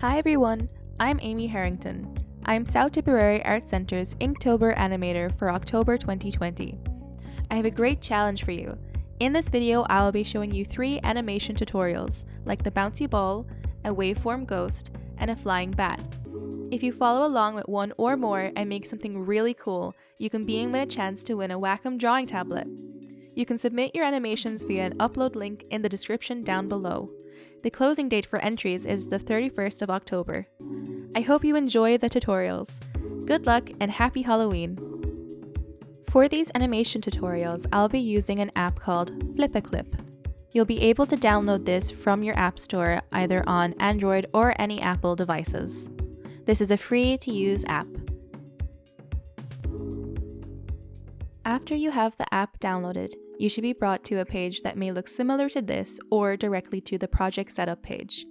Hi everyone, I'm Amy Harrington. I'm South Tipperary Arts Centre's Inktober Animator for October 2020. I have a great challenge for you. In this video, I will be showing you 3 animation tutorials, like the bouncy ball, a waveform ghost, and a flying bat. If you follow along with one or more and make something really cool, you can be in with a chance to win a Wacom drawing tablet. You can submit your animations via an upload link in the description down below. The closing date for entries is the 31st of October. I hope you enjoy the tutorials. Good luck and happy Halloween! For these animation tutorials, I'll be using an app called Flip-A-Clip. You'll be able to download this from your app store either on Android or any Apple devices. This is a free-to-use app. After you have the app downloaded, you should be brought to a page that may look similar to this or directly to the project setup page.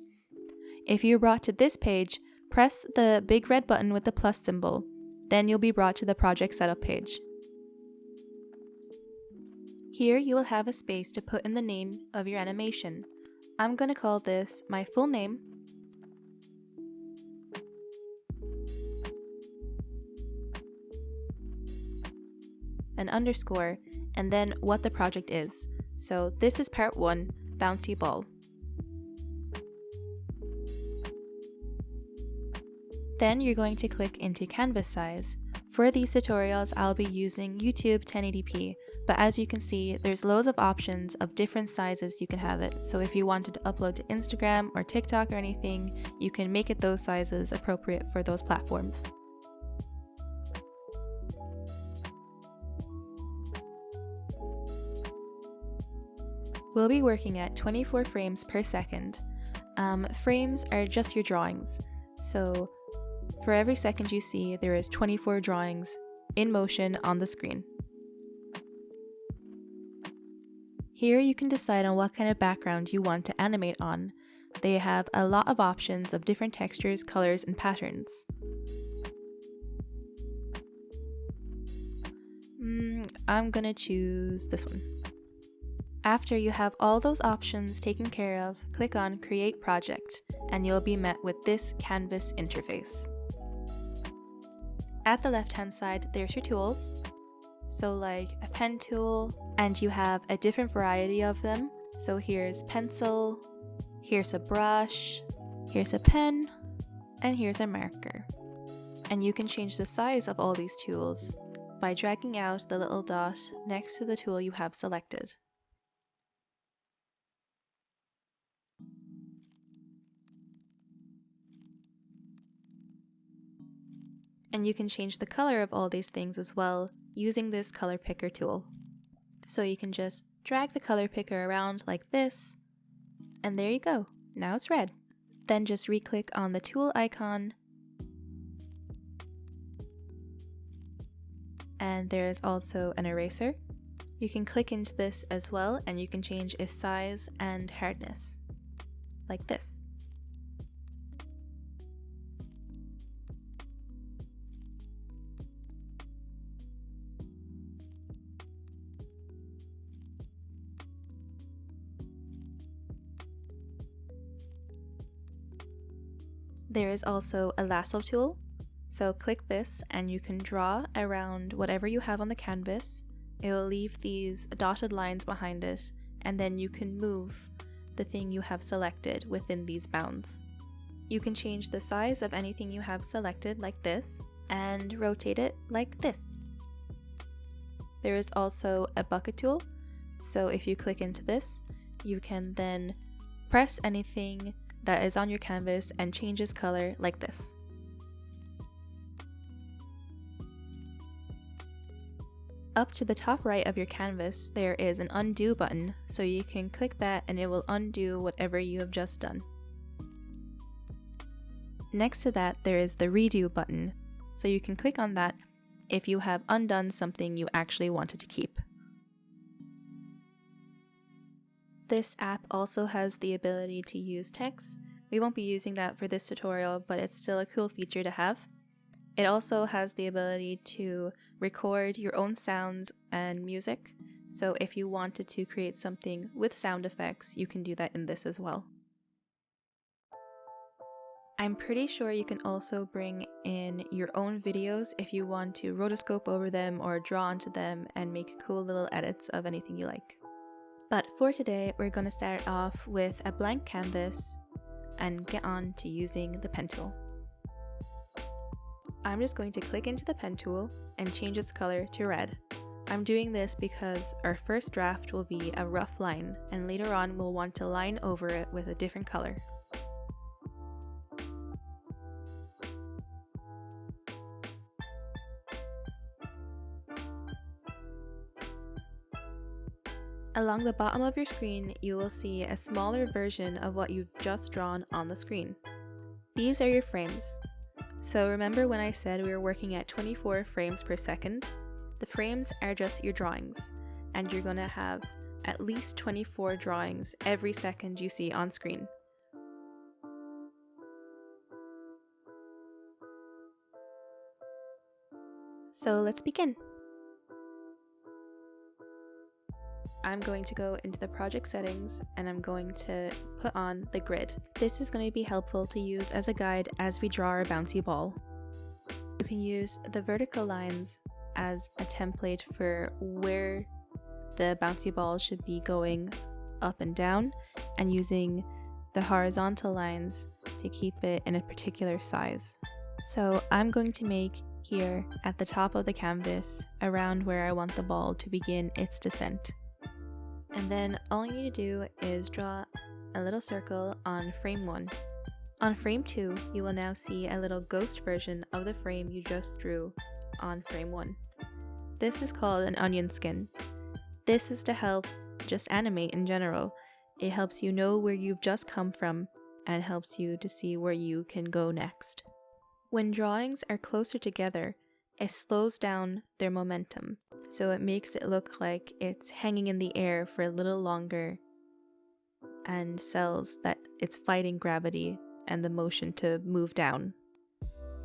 If you're brought to this page, press the big red button with the plus symbol. Then you'll be brought to the project setup page. Here you will have a space to put in the name of your animation. I'm going to call this my full name, an underscore, and then what the project is. So this is part 1, bouncy ball. Then you're going to click into canvas size. For these tutorials, I'll be using YouTube 1080p, but as you can see, there's loads of options of different sizes you can have it. So if you wanted to upload to Instagram or TikTok or anything, you can make it those sizes appropriate for those platforms. We'll be working at 24 frames per second. Frames are just your drawings. So for every second you see, there is 24 drawings in motion on the screen. Here you can decide on what kind of background you want to animate on. They have a lot of options of different textures, colors, and patterns. I'm gonna choose this one. After you have all those options taken care of, click on Create Project, and you'll be met with this canvas interface. At the left-hand side, there's your tools. So like a pen tool, and you have a different variety of them. So here's pencil, here's a brush, here's a pen, and here's a marker. And you can change the size of all these tools by dragging out the little dot next to the tool you have selected. And you can change the color of all these things as well using this color picker tool. So you can just drag the color picker around like this, and there you go, now it's red. Then just re-click on the tool icon, and there is also an eraser. You can click into this as well, and you can change its size and hardness, like this. There is also a lasso tool, so click this and you can draw around whatever you have on the canvas. It will leave these dotted lines behind it, and then you can move the thing you have selected within these bounds. You can change the size of anything you have selected like this, and rotate it like this. There is also a bucket tool, so if you click into this, you can then press anything that is on your canvas and changes color like this. Up to the top right of your canvas, there is an undo button, so you can click that and it will undo whatever you have just done. Next to that, there is the redo button, so you can click on that if you have undone something you actually wanted to keep. This app also has the ability to use text. We won't be using that for this tutorial, but it's still a cool feature to have. It also has the ability to record your own sounds and music, so if you wanted to create something with sound effects, you can do that in this as well. I'm pretty sure you can also bring in your own videos if you want to rotoscope over them or draw onto them and make cool little edits of anything you like. But for today, we're going to start off with a blank canvas and get on to using the pen tool. I'm just going to click into the pen tool and change its color to red. I'm doing this because our first draft will be a rough line, and later on we'll want to line over it with a different color. Along the bottom of your screen, you will see a smaller version of what you've just drawn on the screen. These are your frames. So remember when I said we were working at 24 frames per second? The frames are just your drawings, and you're going to have at least 24 drawings every second you see on screen. So let's begin. I'm going to go into the project settings and I'm going to put on the grid. This is going to be helpful to use as a guide as we draw our bouncy ball. You can use the vertical lines as a template for where the bouncy ball should be going up and down, and using the horizontal lines to keep it in a particular size. So I'm going to make here at the top of the canvas around where I want the ball to begin its descent. And then all you need to do is draw a little circle on frame 1. On frame 2, you will now see a little ghost version of the frame you just drew on frame 1. This is called an onion skin. This is to help just animate in general. It helps you know where you've just come from and helps you to see where you can go next. When drawings are closer together, it slows down their momentum, so it makes it look like it's hanging in the air for a little longer and sells that it's fighting gravity and the motion to move down.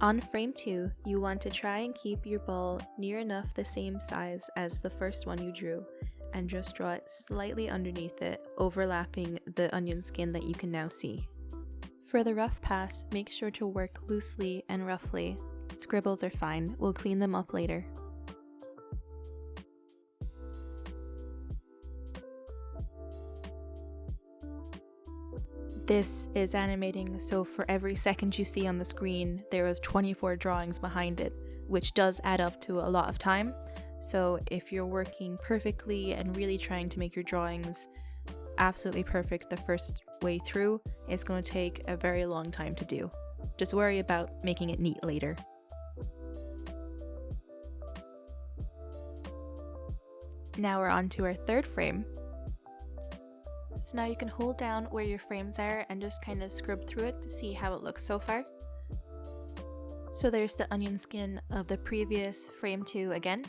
On frame 2, you want to try and keep your ball near enough the same size as the first one you drew, and just draw it slightly underneath it, overlapping the onion skin that you can now see. For the rough pass, make sure to work loosely and roughly. Scribbles are fine, we'll clean them up later. This is animating, so for every second you see on the screen, there is 24 drawings behind it, which does add up to a lot of time. So if you're working perfectly and really trying to make your drawings absolutely perfect the first way through, it's going to take a very long time to do. Just worry about making it neat later. Now we're on to our third frame. So now you can hold down where your frames are and just kind of scrub through it to see how it looks so far. So there's the onion skin of the previous frame 2 again.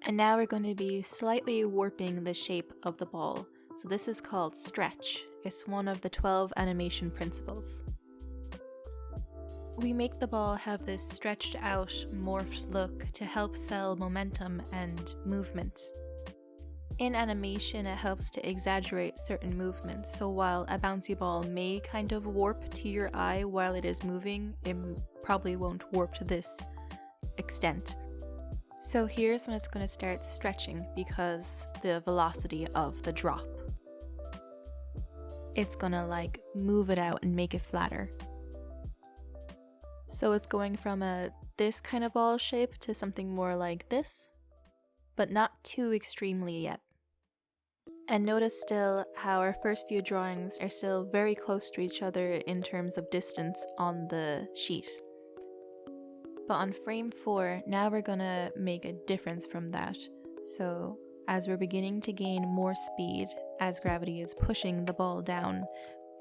And now we're going to be slightly warping the shape of the ball. So this is called stretch. It's one of the 12 animation principles. We make the ball have this stretched out, morphed look to help sell momentum and movement. In animation, it helps to exaggerate certain movements, so while a bouncy ball may kind of warp to your eye while it is moving, it probably won't warp to this extent. So here's when it's going to start stretching because the velocity of the drop. It's going to like move it out and make it flatter. So it's going from this kind of ball shape to something more like this, but not too extremely yet. And notice still how our first few drawings are still very close to each other in terms of distance on the sheet. But on frame 4, now we're gonna make a difference from that. So as we're beginning to gain more speed, as gravity is pushing the ball down,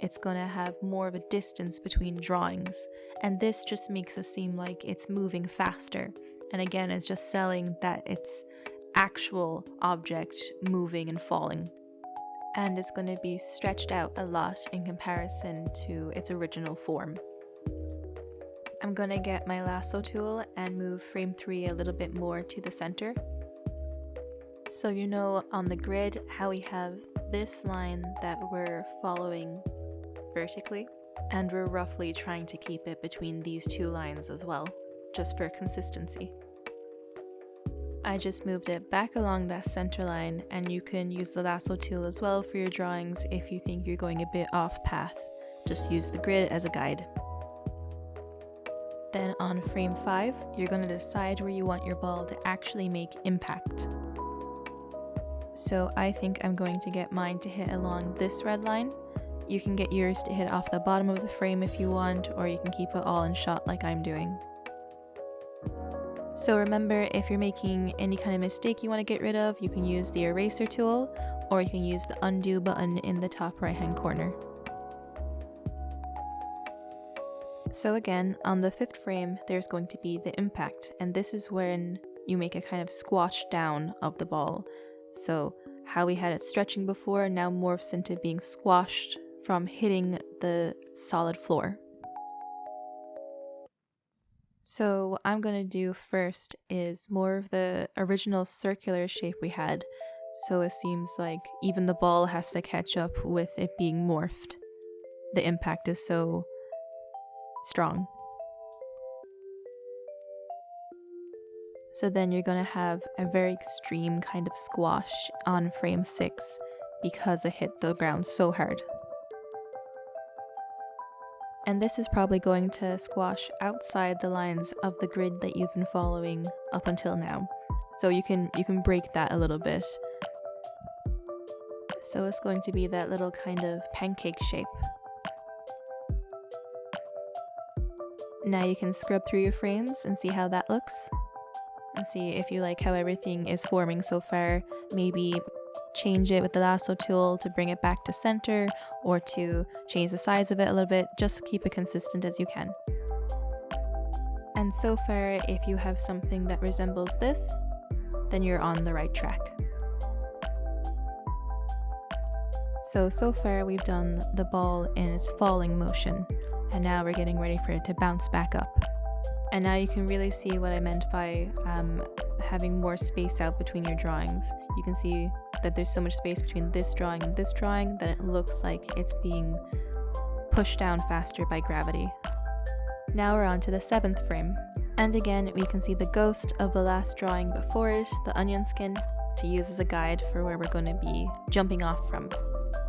it's gonna have more of a distance between drawings. And this just makes it seem like it's moving faster. And again, it's just selling that it's actual object moving and falling. And it's going to be stretched out a lot in comparison to its original form. I'm going to get my lasso tool and move frame 3 a little bit more to the center. So you know on the grid how we have this line that we're following vertically. And we're roughly trying to keep it between these two lines as well, just for consistency. I just moved it back along that center line, and you can use the lasso tool as well for your drawings if you think you're going a bit off path. Just use the grid as a guide. Then on frame 5, you're going to decide where you want your ball to actually make impact. So I think I'm going to get mine to hit along this red line. You can get yours to hit off the bottom of the frame if you want, or you can keep it all in shot like I'm doing. So remember, if you're making any kind of mistake you want to get rid of, you can use the eraser tool, or you can use the undo button in the top right hand corner. So again, on the 5th frame, there's going to be the impact, and this is when you make a kind of squash down of the ball. So how we had it stretching before now morphs into being squashed from hitting the solid floor. So what I'm going to do first is more of the original circular shape we had, so it seems like even the ball has to catch up with it being morphed. The impact is so strong. So then you're going to have a very extreme kind of squash on frame 6 because it hit the ground so hard. And this is probably going to squash outside the lines of the grid that you've been following up until now. So you can break that a little bit. So it's going to be that little kind of pancake shape. Now you can scrub through your frames and see how that looks. And see if you like how everything is forming so far. Maybe change it with the lasso tool to bring it back to center, or to change the size of it a little bit, just keep it consistent as you can. And so far, if you have something that resembles this, then you're on the right track. So far we've done the ball in its falling motion, and now we're getting ready for it to bounce back up. And now you can really see what I meant by having more space out between your drawings. You can see that there's so much space between this drawing and this drawing that it looks like it's being pushed down faster by gravity. Now we're on to the 7th frame. And again, we can see the ghost of the last drawing before it, the onion skin, to use as a guide for where we're going to be jumping off from.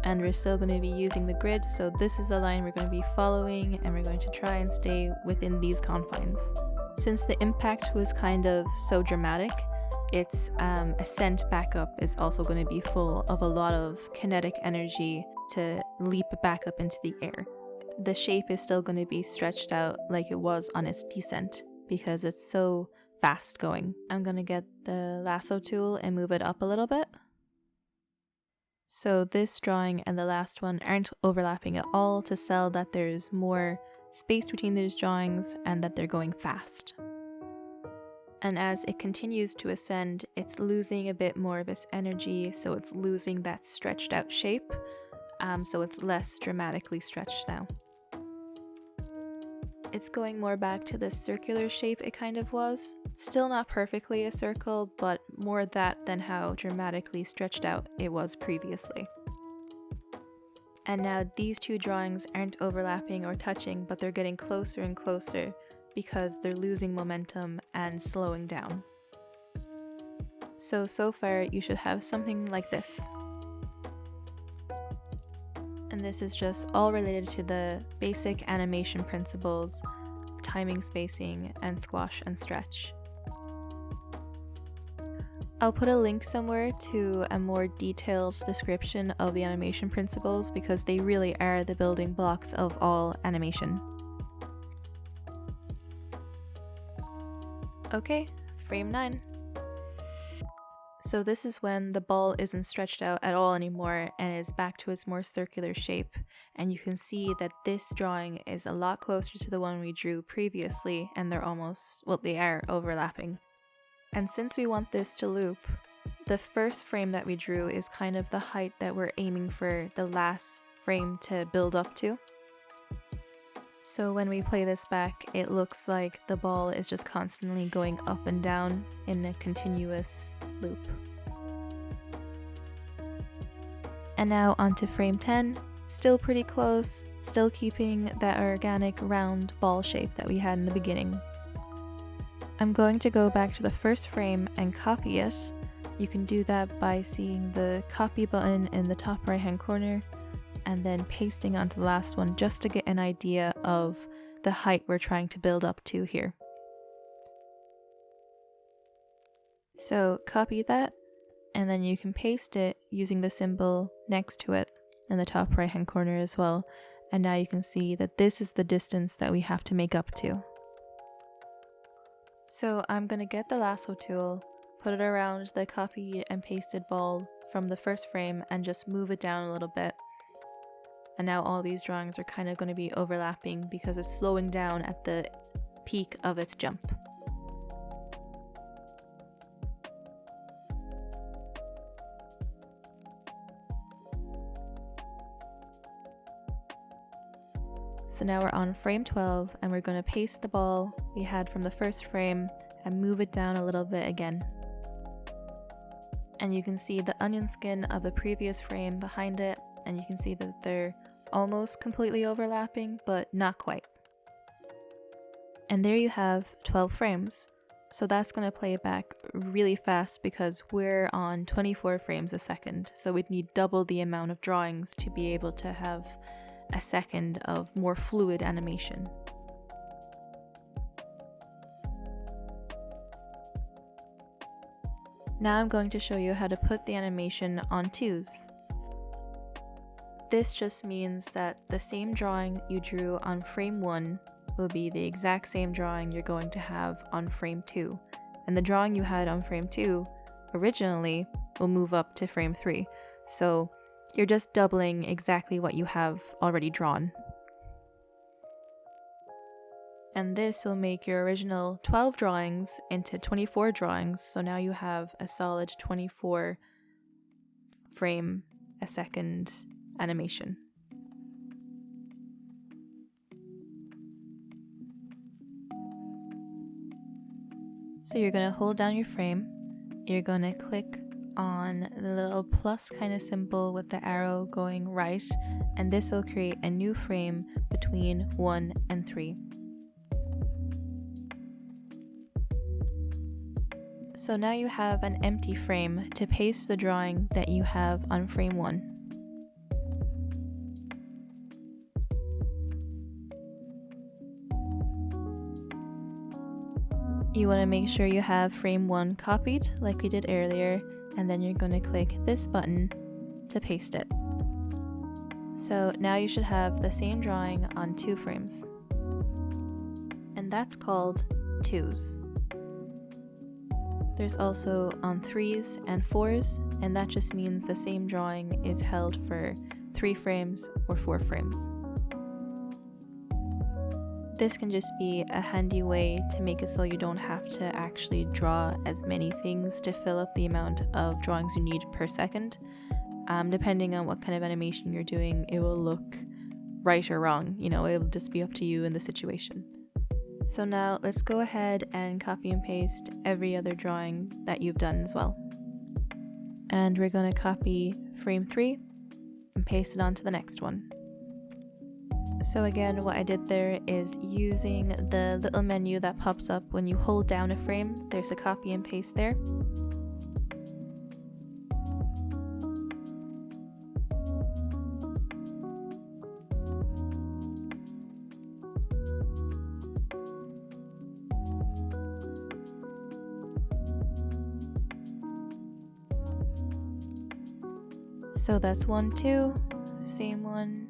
And we're still going to be using the grid, so this is the line we're going to be following, and we're going to try and stay within these confines. Since the impact was kind of so dramatic, its ascent back up is also going to be full of a lot of kinetic energy to leap back up into the air. The shape is still going to be stretched out like it was on its descent because it's so fast going. I'm going to get the lasso tool and move it up a little bit. So this drawing and the last one aren't overlapping at all, to sell that there's more space between these drawings and that they're going fast. And as it continues to ascend, it's losing a bit more of its energy, so it's losing that stretched out shape, so it's less dramatically stretched now. It's going more back to the circular shape it kind of was. Still not perfectly a circle, but more that than how dramatically stretched out it was previously. And now these two drawings aren't overlapping or touching, but they're getting closer and closer because they're losing momentum and slowing down. So far you should have something like this. And this is just all related to the basic animation principles, timing, spacing, and squash and stretch. I'll put a link somewhere to a more detailed description of the animation principles because they really are the building blocks of all animation. Okay, frame 9. So this is when the ball isn't stretched out at all anymore and is back to its more circular shape, and you can see that this drawing is a lot closer to the one we drew previously, and they are overlapping. And since we want this to loop, the first frame that we drew is kind of the height that we're aiming for the last frame to build up to. So when we play this back, it looks like the ball is just constantly going up and down in a continuous loop. And now onto frame 10. Still pretty close, still keeping that organic round ball shape that we had in the beginning. I'm going to go back to the first frame and copy it. You can do that by seeing the copy button in the top right hand corner and then pasting onto the last one just to get an idea of the height we're trying to build up to here. So copy that, and then you can paste it using the symbol next to it in the top right hand corner as well. And now you can see that this is the distance that we have to make up to. So I'm going to get the lasso tool, put it around the copied and pasted ball from the first frame and just move it down a little bit. And now all these drawings are kind of going to be overlapping because it's slowing down at the peak of its jump. So now we're on frame 12 and we're going to paste the ball we had from the first frame and move it down a little bit again. And you can see the onion skin of the previous frame behind it, and you can see that they're almost completely overlapping, but not quite. And there you have 12 frames. So that's going to play it back really fast because we're on 24 frames a second. So we'd need double the amount of drawings to be able to have a second of more fluid animation. Now I'm going to show you how to put the animation on twos. This just means that the same drawing you drew on frame 1 will be the exact same drawing you're going to have on frame 2. And the drawing you had on frame 2 originally will move up to frame 3. So you're just doubling exactly what you have already drawn. And this will make your original 12 drawings into 24 drawings, so now you have a solid 24 frame a second animation. So you're going to hold down your frame, you're going to click on the little plus kind of symbol with the arrow going right, and this will create a new frame between 1 and 3. So now you have an empty frame to paste the drawing that you have on frame 1. You want to make sure you have frame 1 copied like we did earlier, and then you're going to click this button to paste it. So now you should have the same drawing on 2 frames. And that's called twos. There's also on 3s and 4s, and that just means the same drawing is held for 3 frames or 4 frames. This can just be a handy way to make it so you don't have to actually draw as many things to fill up the amount of drawings you need per second. Depending on what kind of animation you're doing, it will look right or wrong. You know, it'll just be up to you in the situation. So now let's go ahead and copy and paste every other drawing that you've done as well. And we're going to copy frame 3 and paste it onto the next one. So again, what I did there is using the little menu that pops up when you hold down a frame. There's a copy and paste there. So that's 1, 2, same one,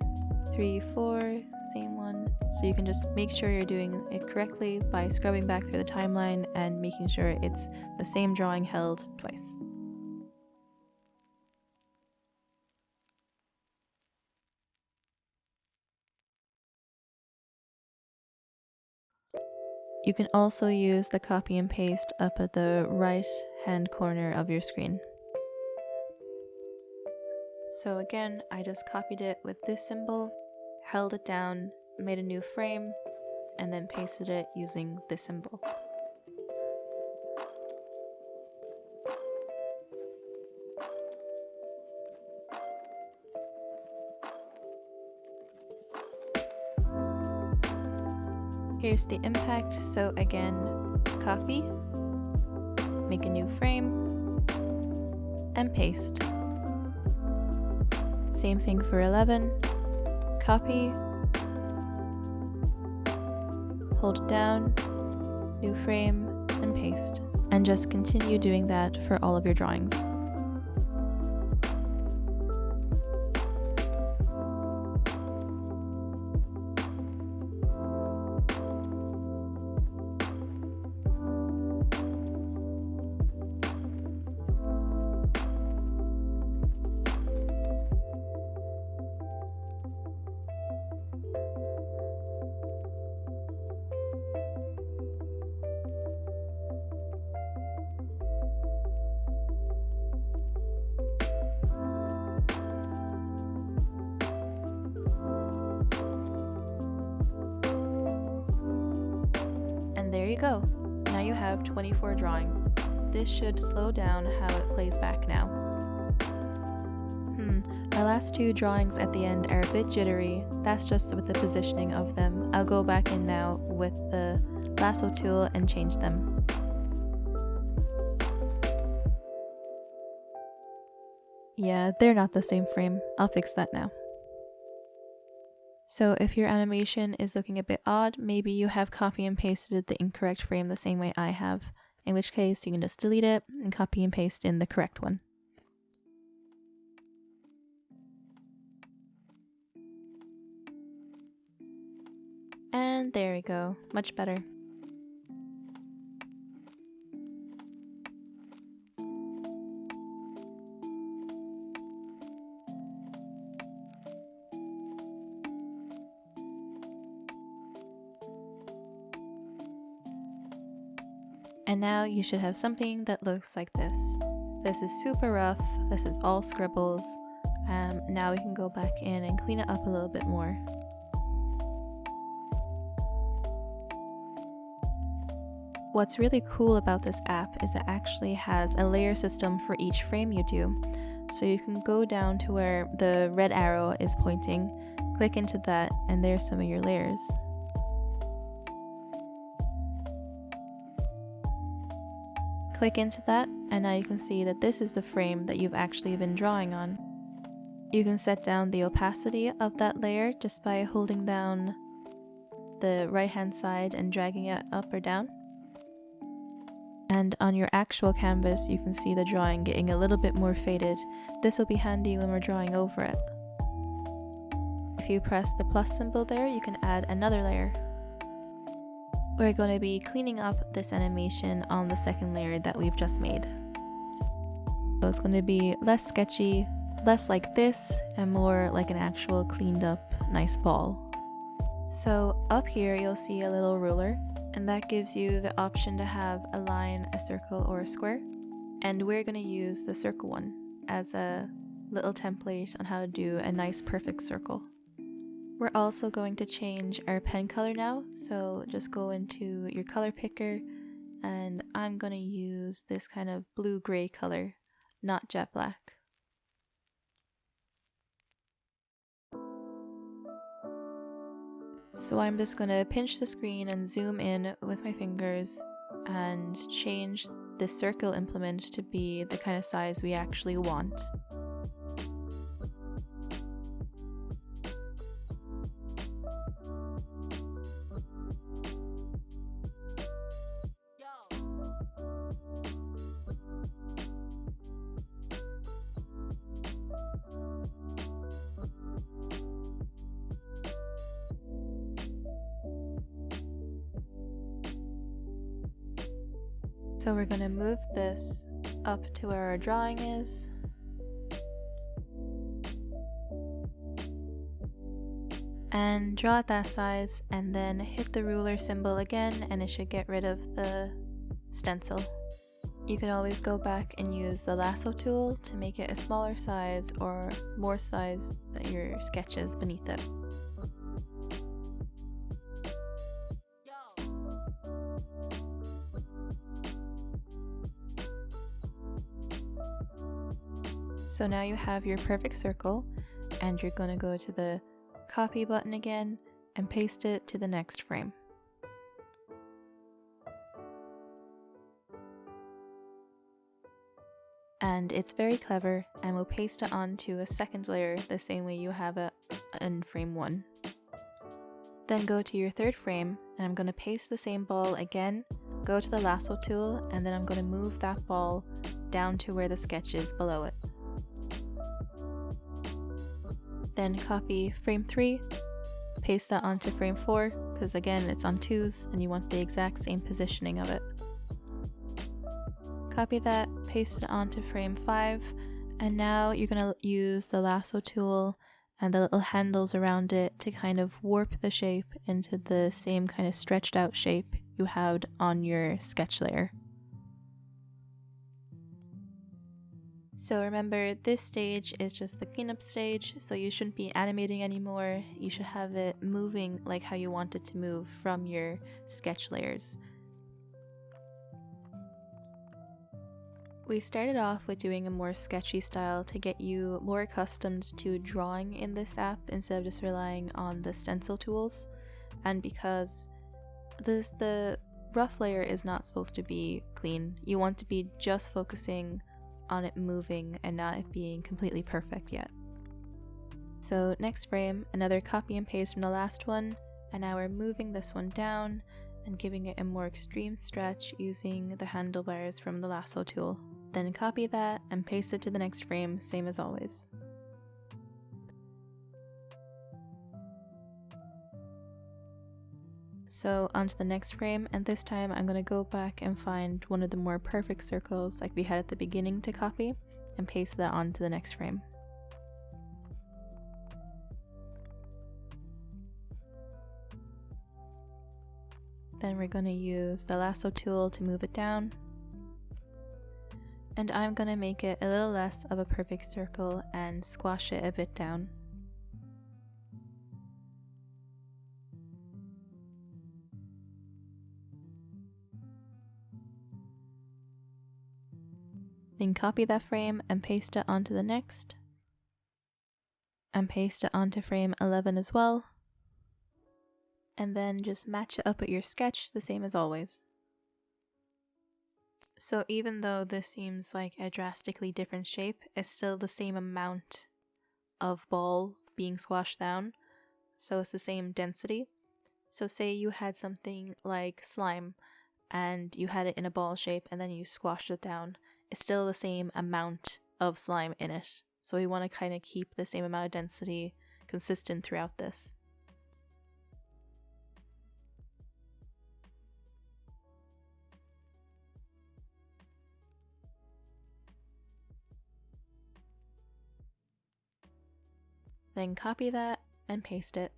3, 4, same one. So you can just make sure you're doing it correctly by scrubbing back through the timeline and making sure it's the same drawing held twice. You can also use the copy and paste up at the right hand corner of your screen. So again, I just copied it with this symbol, held it down, made a new frame, and then pasted it using this symbol. Here's the impact. So again, copy, make a new frame, and paste. Same thing for 11, copy, hold it down, new frame, and paste. And just continue doing that for all of your drawings. And there you go. Now you have 24 drawings. This should slow down how it plays back now. My last two drawings at the end are a bit jittery. That's just with the positioning of them. I'll go back in now with the lasso tool and change them. Yeah, they're not the same frame. I'll fix that now. So if your animation is looking a bit odd, maybe you have copy and pasted the incorrect frame the same way I have, in which case you can just delete it and copy and paste in the correct one. And there we go, much better. And now you should have something that looks like this. This is super rough, this is all scribbles. Now we can go back in and clean it up a little bit more. What's really cool about this app is it actually has a layer system for each frame you do. So you can go down to where the red arrow is pointing, click into that, and there's some of your layers. Click into that, and now you can see that this is the frame that you've actually been drawing on. You can set down the opacity of that layer just by holding down the right hand side and dragging it up or down. And on your actual canvas, you can see the drawing getting a little bit more faded. This will be handy when we're drawing over it. If you press the plus symbol there, you can add another layer. We're going to be cleaning up this animation on the second layer that we've just made. So it's going to be less sketchy, less like this, and more like an actual cleaned up nice ball. So up here you'll see a little ruler, and that gives you the option to have a line, a circle, or a square. And we're going to use the circle one as a little template on how to do a nice perfect circle. We're also going to change our pen color now, so just go into your color picker, and I'm going to use this kind of blue-gray color, not jet black. So I'm just going to pinch the screen and zoom in with my fingers and change this circle implement to be the kind of size we actually want. So we're going to move this up to where our drawing is. And draw it that size, and then hit the ruler symbol again, and it should get rid of the stencil. You can always go back and use the lasso tool to make it a smaller size or more size than your sketches beneath it. So now you have your perfect circle, and you're going to go to the copy button again and paste it to the next frame. and it's very clever, and we'll paste it onto a second layer the same way you have it in frame 1. Then go to your third frame, and I'm going to paste the same ball again, go to the lasso tool, and then I'm going to move that ball down to where the sketch is below it. Then copy frame 3, paste that onto frame 4, because again it's on 2s and you want the exact same positioning of it. Copy that, paste it onto frame 5, and now you're going to use the lasso tool and the little handles around it to kind of warp the shape into the same kind of stretched out shape you had on your sketch layer. So remember, this stage is just the cleanup stage, so you shouldn't be animating anymore. You should have it moving like how you want it to move from your sketch layers. We started off with doing a more sketchy style to get you more accustomed to drawing in this app instead of just relying on the stencil tools. And because the rough layer is not supposed to be clean, you want to be just focusing on it moving and not it being completely perfect yet. So next frame, another copy and paste from the last one, and now we're moving this one down and giving it a more extreme stretch using the handlebars from the lasso tool. Then copy that and paste it to the next frame, same as always. So onto the next frame, and this time I'm going to go back and find one of the more perfect circles like we had at the beginning to copy and paste that onto the next frame. Then we're going to use the lasso tool to move it down, and I'm going to make it a little less of a perfect circle and squash it a bit down. Then copy that frame and paste it onto the next, and paste it onto frame 11 as well, and then just match it up with your sketch the same as always. So even though this seems like a drastically different shape, it's still the same amount of ball being squashed down, so it's the same density. So say you had something like slime and you had it in a ball shape and then you squashed it down, it's still the same amount of slime in it. So we want to kind of keep the same amount of density consistent throughout this. Then copy that and paste it.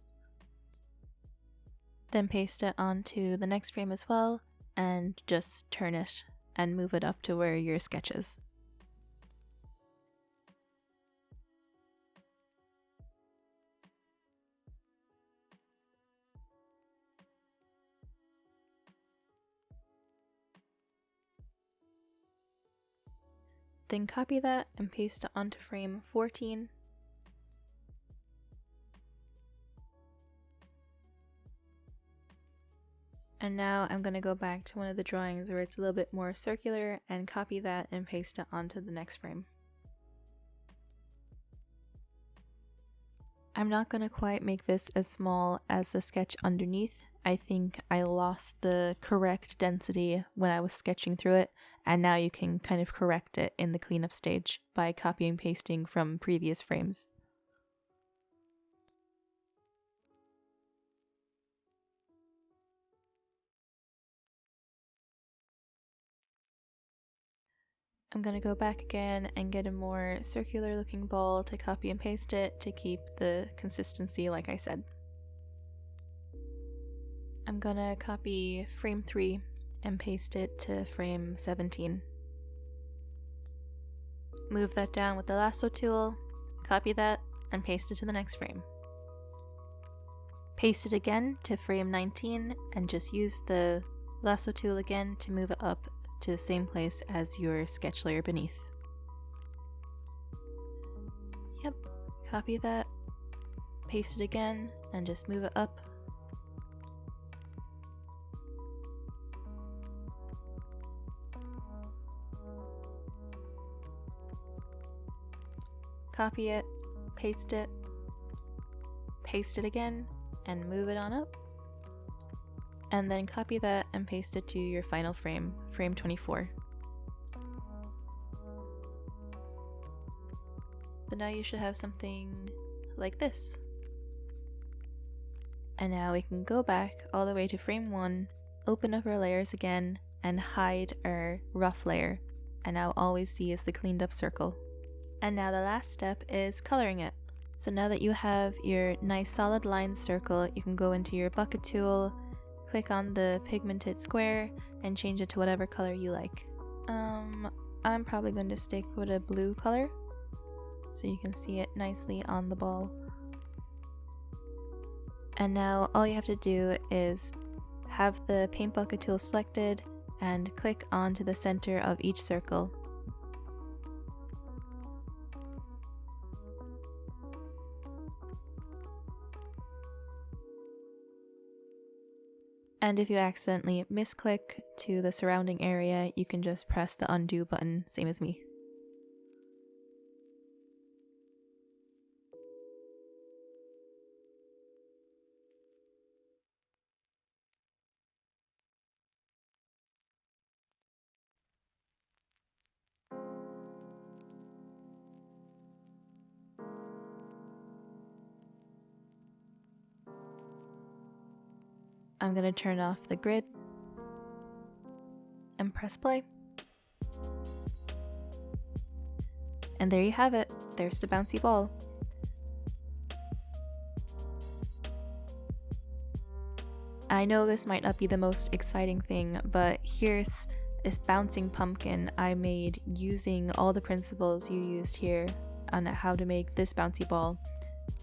Then paste it onto the next frame as well, and just turn it and move it up to where your sketch is. Then copy that and paste it onto frame 14. And now I'm going to go back to one of the drawings where it's a little bit more circular and copy that and paste it onto the next frame. I'm not going to quite make this as small as the sketch underneath. I think I lost the correct density when I was sketching through it, and now you can kind of correct it in the cleanup stage by copying and pasting from previous frames. I'm going to go back again and get a more circular looking ball to copy and paste it to keep the consistency like I said. I'm going to copy frame 3 and paste it to frame 17. Move that down with the lasso tool, copy that, and paste it to the next frame. Paste it again to frame 19 and just use the lasso tool again to move it up to the same place as your sketch layer beneath. Yep, copy that, paste it again, and just move it up. copy it, paste it again, and move it on up. And then copy that and paste it to your final frame, frame 24. So now you should have something like this. And now we can go back all the way to frame 1, open up our layers again, and hide our rough layer. And now all we see is the cleaned up circle. And now the last step is coloring it. So now that you have your nice solid line circle, you can go into your bucket tool, click on the pigmented square, and change it to whatever color you like. I'm probably going to stick with a blue color, so you can see it nicely on the ball. And now all you have to do is have the paint bucket tool selected and click onto the center of each circle. And if you accidentally misclick to the surrounding area, you can just press the undo button, same as me. I'm going to turn off the grid and press play. And there you have it. There's the bouncy ball. I know this might not be the most exciting thing, but here's this bouncing pumpkin I made using all the principles you used here on how to make this bouncy ball.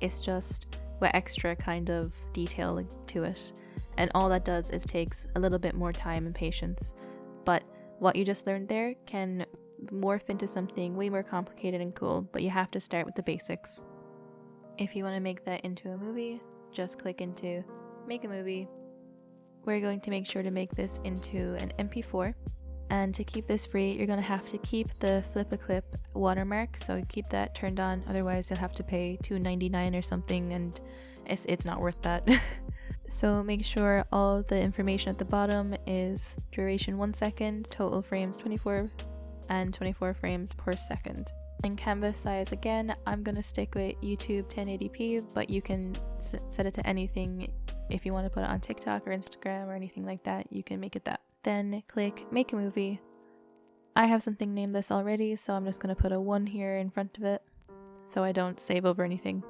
It's just with extra kind of detail to it. And all that does is takes a little bit more time and patience. But what you just learned there can morph into something way more complicated and cool, but you have to start with the basics. If you want to make that into a movie, just click into Make a Movie. We're going to make sure to make this into an MP4. And to keep this free, you're going to have to keep the Flip-a-Clip watermark, so keep that turned on, otherwise you'll have to pay $2.99 or something, and it's not worth that. So make sure all the information at the bottom is duration 1 second, total frames 24, and 24 frames per second. And canvas size, again, I'm going to stick with YouTube 1080p, but you can set it to anything. If you want to put it on TikTok or Instagram or anything like that, you can make it that. Then click Make a Movie. I have something named this already, so I'm just going to put a 1 here in front of it so I don't save over anything.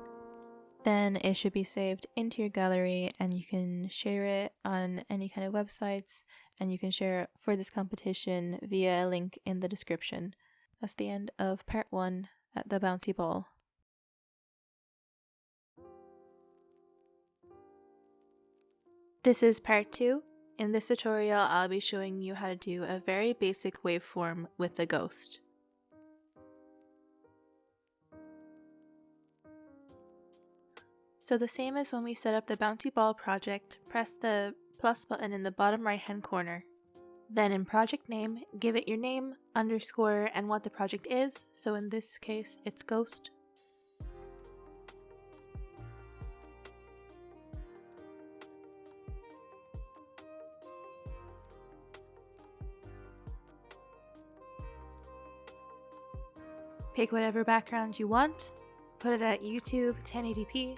Then it should be saved into your gallery, and you can share it on any kind of websites, and you can share it for this competition via a link in the description. That's the end of part 1 at the bouncy ball. This is part 2. In this tutorial, I'll be showing you how to do a very basic waveform with the ghost. So the same as when we set up the bouncy ball project, press the plus button in the bottom right hand corner. Then in project name, give it your name, underscore, and what the project is, so in this case it's Ghost. Pick whatever background you want, put it at YouTube 1080p,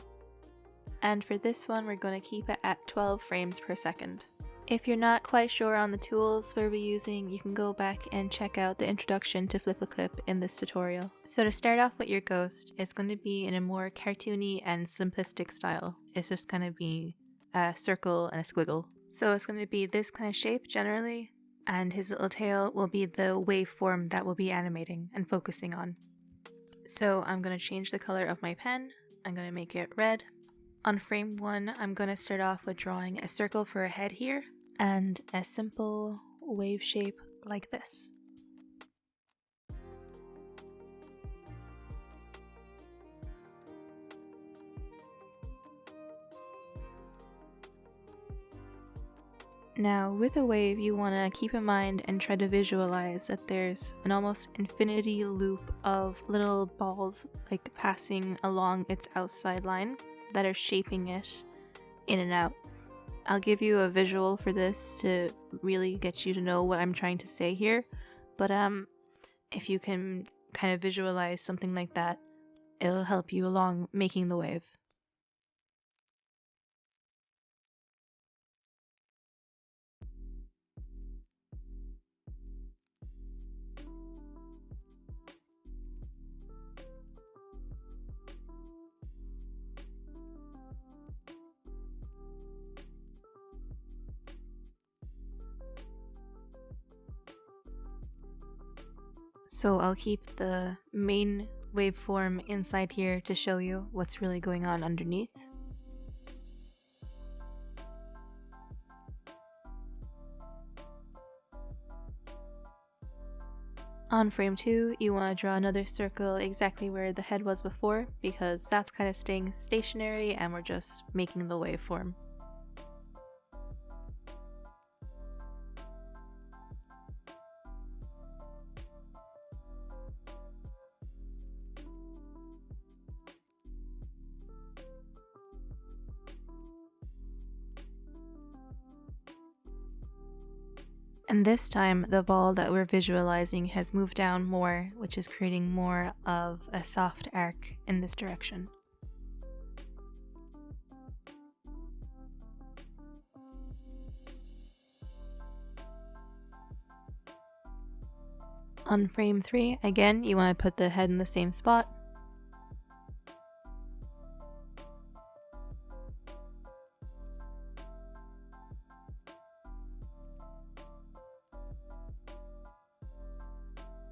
and for this one we're going to keep it at 12 frames per second. If you're not quite sure on the tools we'll be using, you can go back and check out the introduction to Flip-a-Clip in this tutorial. So to start off with your ghost, it's going to be in a more cartoony and simplistic style. It's just going to be a circle and a squiggle. So it's going to be this kind of shape generally, and his little tail will be the waveform that we'll be animating and focusing on. So I'm going to change the color of my pen. I'm going to make it red. On frame 1, I'm going to start off with drawing a circle for a head here and a simple wave shape like this. Now, with a wave, you want to keep in mind and try to visualize that there's an almost infinity loop of little balls like passing along its outside line that are shaping it in and out. I'll give you a visual for this to really get you to know what I'm trying to say here, but if you can kind of visualize something like that, it'll help you along making the wave. So I'll keep the main waveform inside here to show you what's really going on underneath. On frame 2, you want to draw another circle exactly where the head was before, because that's kind of staying stationary and we're just making the waveform. And this time, the ball that we're visualizing has moved down more, which is creating more of a soft arc in this direction. On frame 3, again, you want to put the head in the same spot.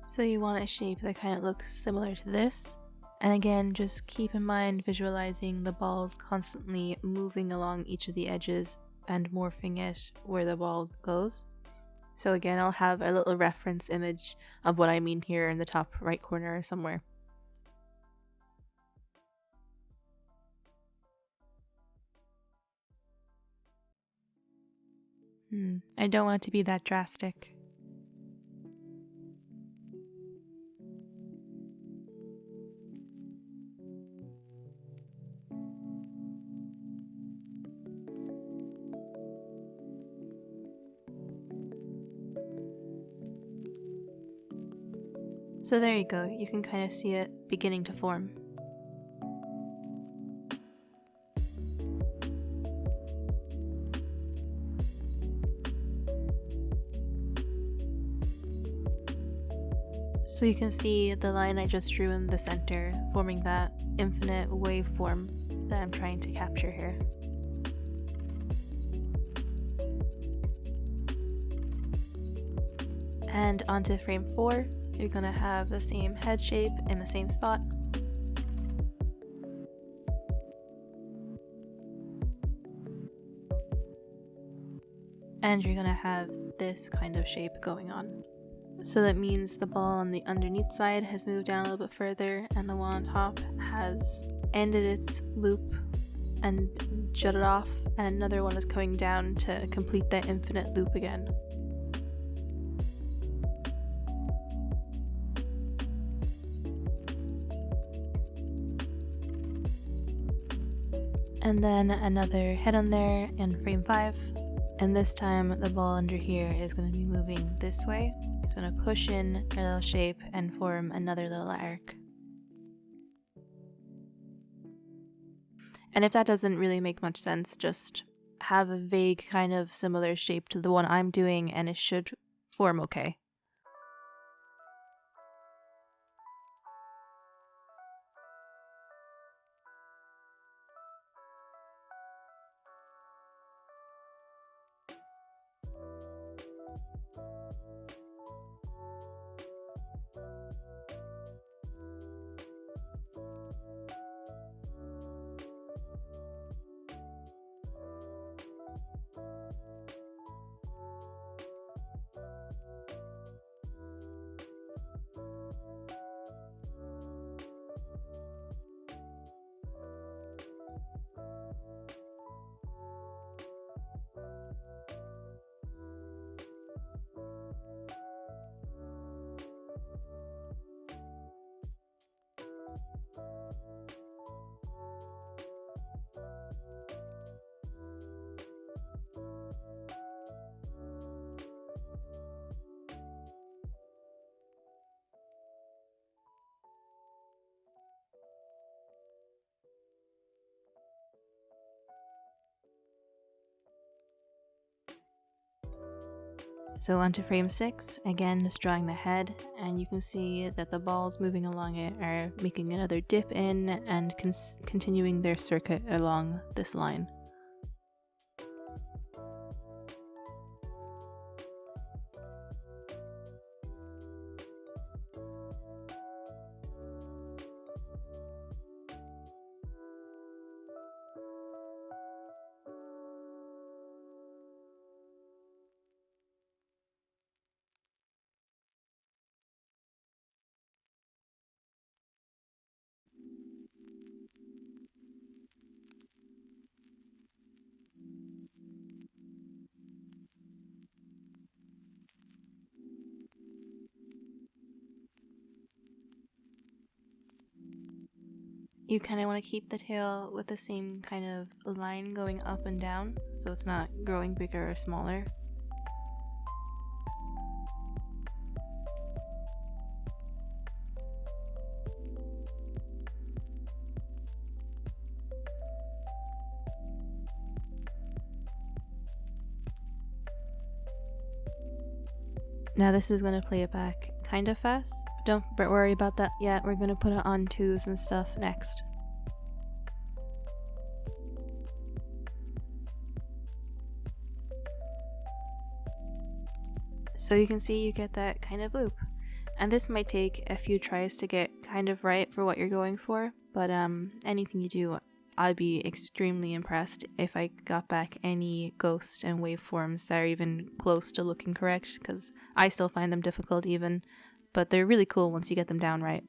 So you want a shape that kind of looks similar to this. And again, just keep in mind visualizing the balls constantly moving along each of the edges and morphing it where the ball goes. So again, I'll have a little reference image of what I mean here in the top right corner somewhere. I don't want it to be that drastic. So there you go, you can kind of see it beginning to form. So you can see the line I just drew in the center, forming that infinite waveform that I'm trying to capture here. And onto frame 4, you're gonna have the same head shape in the same spot. And you're gonna have this kind of shape going on. So that means the ball on the underneath side has moved down a little bit further, and the one on top has ended its loop and jutted off, and another one is coming down to complete that infinite loop again. And then another head on there in frame 5, and this time the ball under here is going to be moving this way. It's going to push in a little shape and form another little arc. And if that doesn't really make much sense, just have a vague kind of similar shape to the one I'm doing and it should form okay. So onto frame 6, again just drawing the head, and you can see that the balls moving along it are making another dip in and continuing their circuit along this line. You kind of want to keep the tail with the same kind of line going up and down, so it's not growing bigger or smaller. Now this is going to play it back kind of fast, but don't worry about that yet, we're going to put it on 2s and stuff next. So you can see you get that kind of loop, and this might take a few tries to get kind of right for what you're going for, but anything you do, I'd be extremely impressed if I got back any ghost and waveforms that are even close to looking correct, because I still find them difficult even, but they're really cool once you get them down right.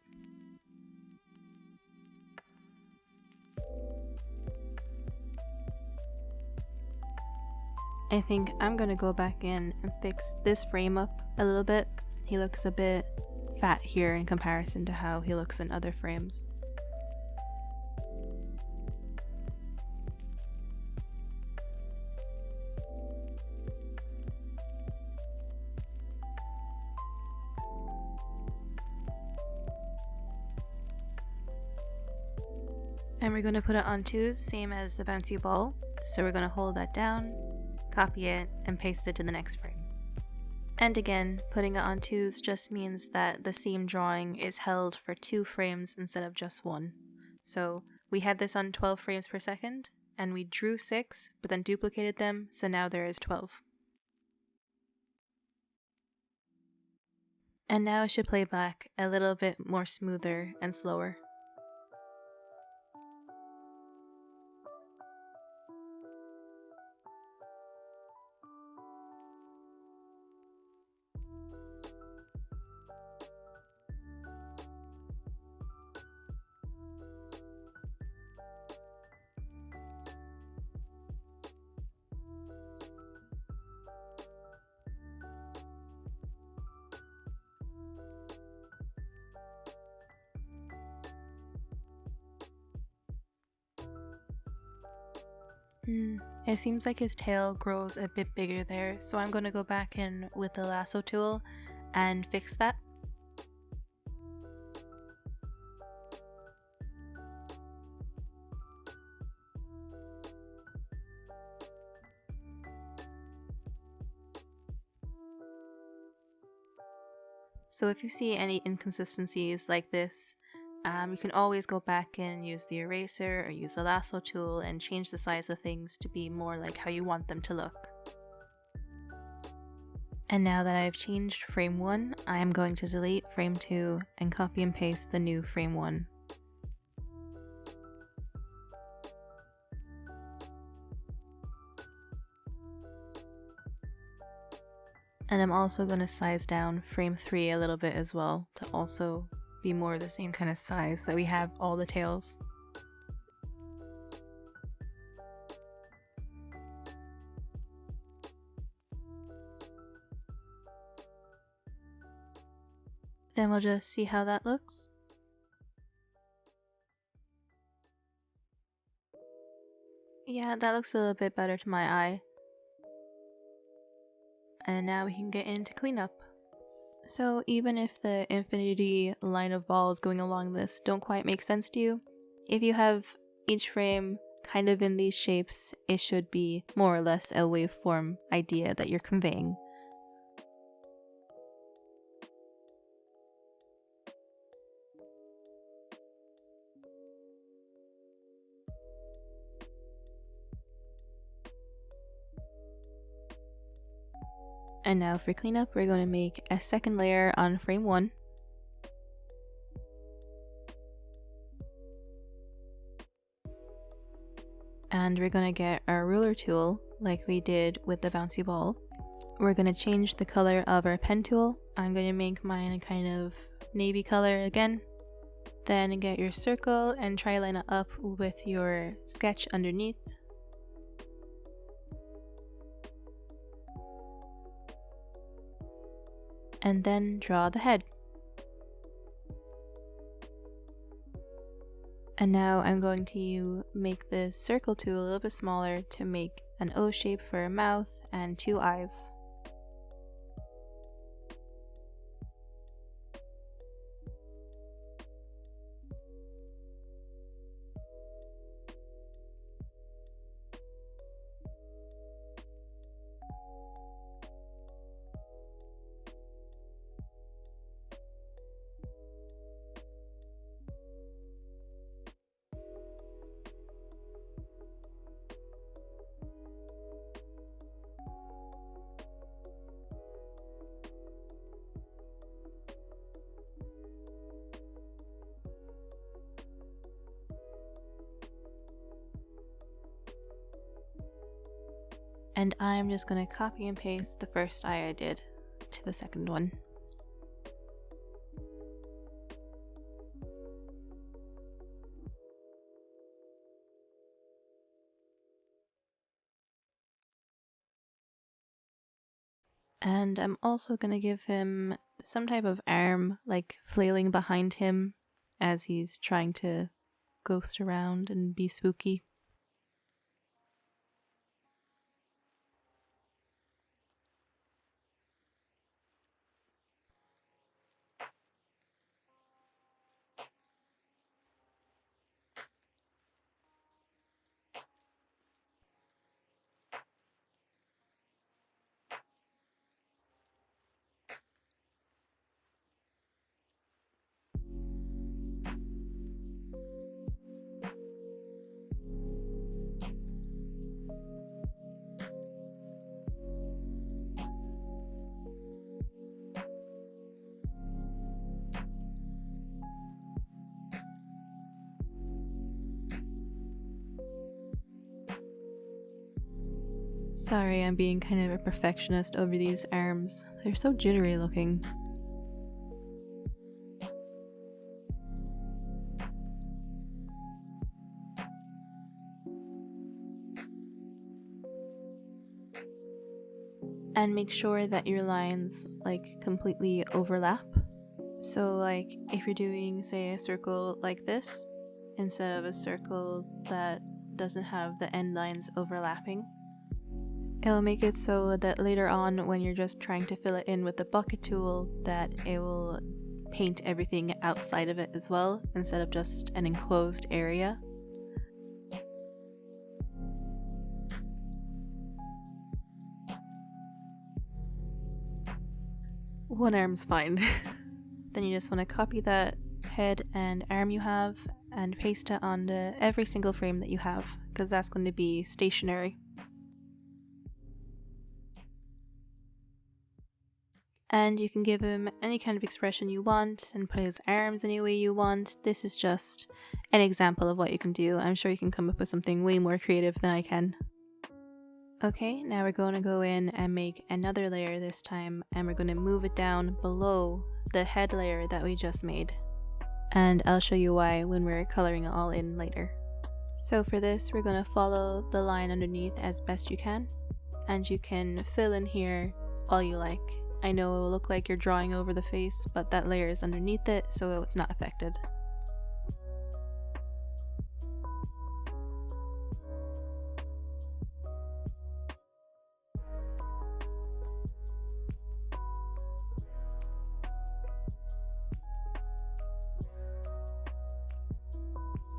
I think I'm gonna go back in and fix this frame up a little bit. He looks a bit fat here in comparison to how he looks in other frames. And we're going to put it on 2s, same as the bouncy ball. So we're going to hold that down, copy it, and paste it to the next frame. And again, putting it on 2s just means that the same drawing is held for 2 frames instead of just 1. So we had this on 12 frames per second, and we drew 6, but then duplicated them, so now there is 12. And now it should play back a little bit more smoother and slower. It seems like his tail grows a bit bigger there, so I'm going to go back in with the lasso tool and fix that. So if you see any inconsistencies like this, you can always go back and use the eraser or use the lasso tool and change the size of things to be more like how you want them to look. And now that I've changed frame 1, I am going to delete frame 2 and copy and paste the new frame 1. And I'm also going to size down frame 3 a little bit as well to also be more the same kind of size that we have all the tails. Then we'll just see how that looks. Yeah, that looks a little bit better to my eye. And now we can get into cleanup. So even if the infinity line of balls going along this don't quite make sense to you, if you have each frame kind of in these shapes, it should be more or less a waveform idea that you're conveying. And now for cleanup, we're going to make a second layer on frame 1. And we're going to get our ruler tool like we did with the bouncy ball. We're going to change the color of our pen tool. I'm going to make mine a kind of navy color again. Then get your circle and try line it up with your sketch underneath. And then draw the head. And now I'm going to make this circle tool a little bit smaller to make an O shape for a mouth and 2 eyes. And I'm just going to copy and paste the first eye I did to the second one. And I'm also going to give him some type of arm, like flailing behind him as he's trying to ghost around and be spooky. Sorry, I'm being kind of a perfectionist over these arms. They're so jittery looking. And make sure that your lines like completely overlap. So like if you're doing, say, a circle like this, instead of a circle that doesn't have the end lines overlapping, it'll make it so that later on when you're just trying to fill it in with the bucket tool, that it will paint everything outside of it as well, instead of just an enclosed area. One arm's fine. Then you just want to copy that head and arm you have and paste it onto every single frame that you have, because that's going to be stationary. And you can give him any kind of expression you want and put his arms any way you want. This is just an example of what you can do. I'm sure you can come up with something way more creative than I can. Okay, now we're going to go in and make another layer this time, and we're going to move it down below the head layer that we just made. And I'll show you why when we're coloring it all in later. So for this, we're going to follow the line underneath as best you can, and you can fill in here all you like. I know it will look like you're drawing over the face, but that layer is underneath it, so it's not affected.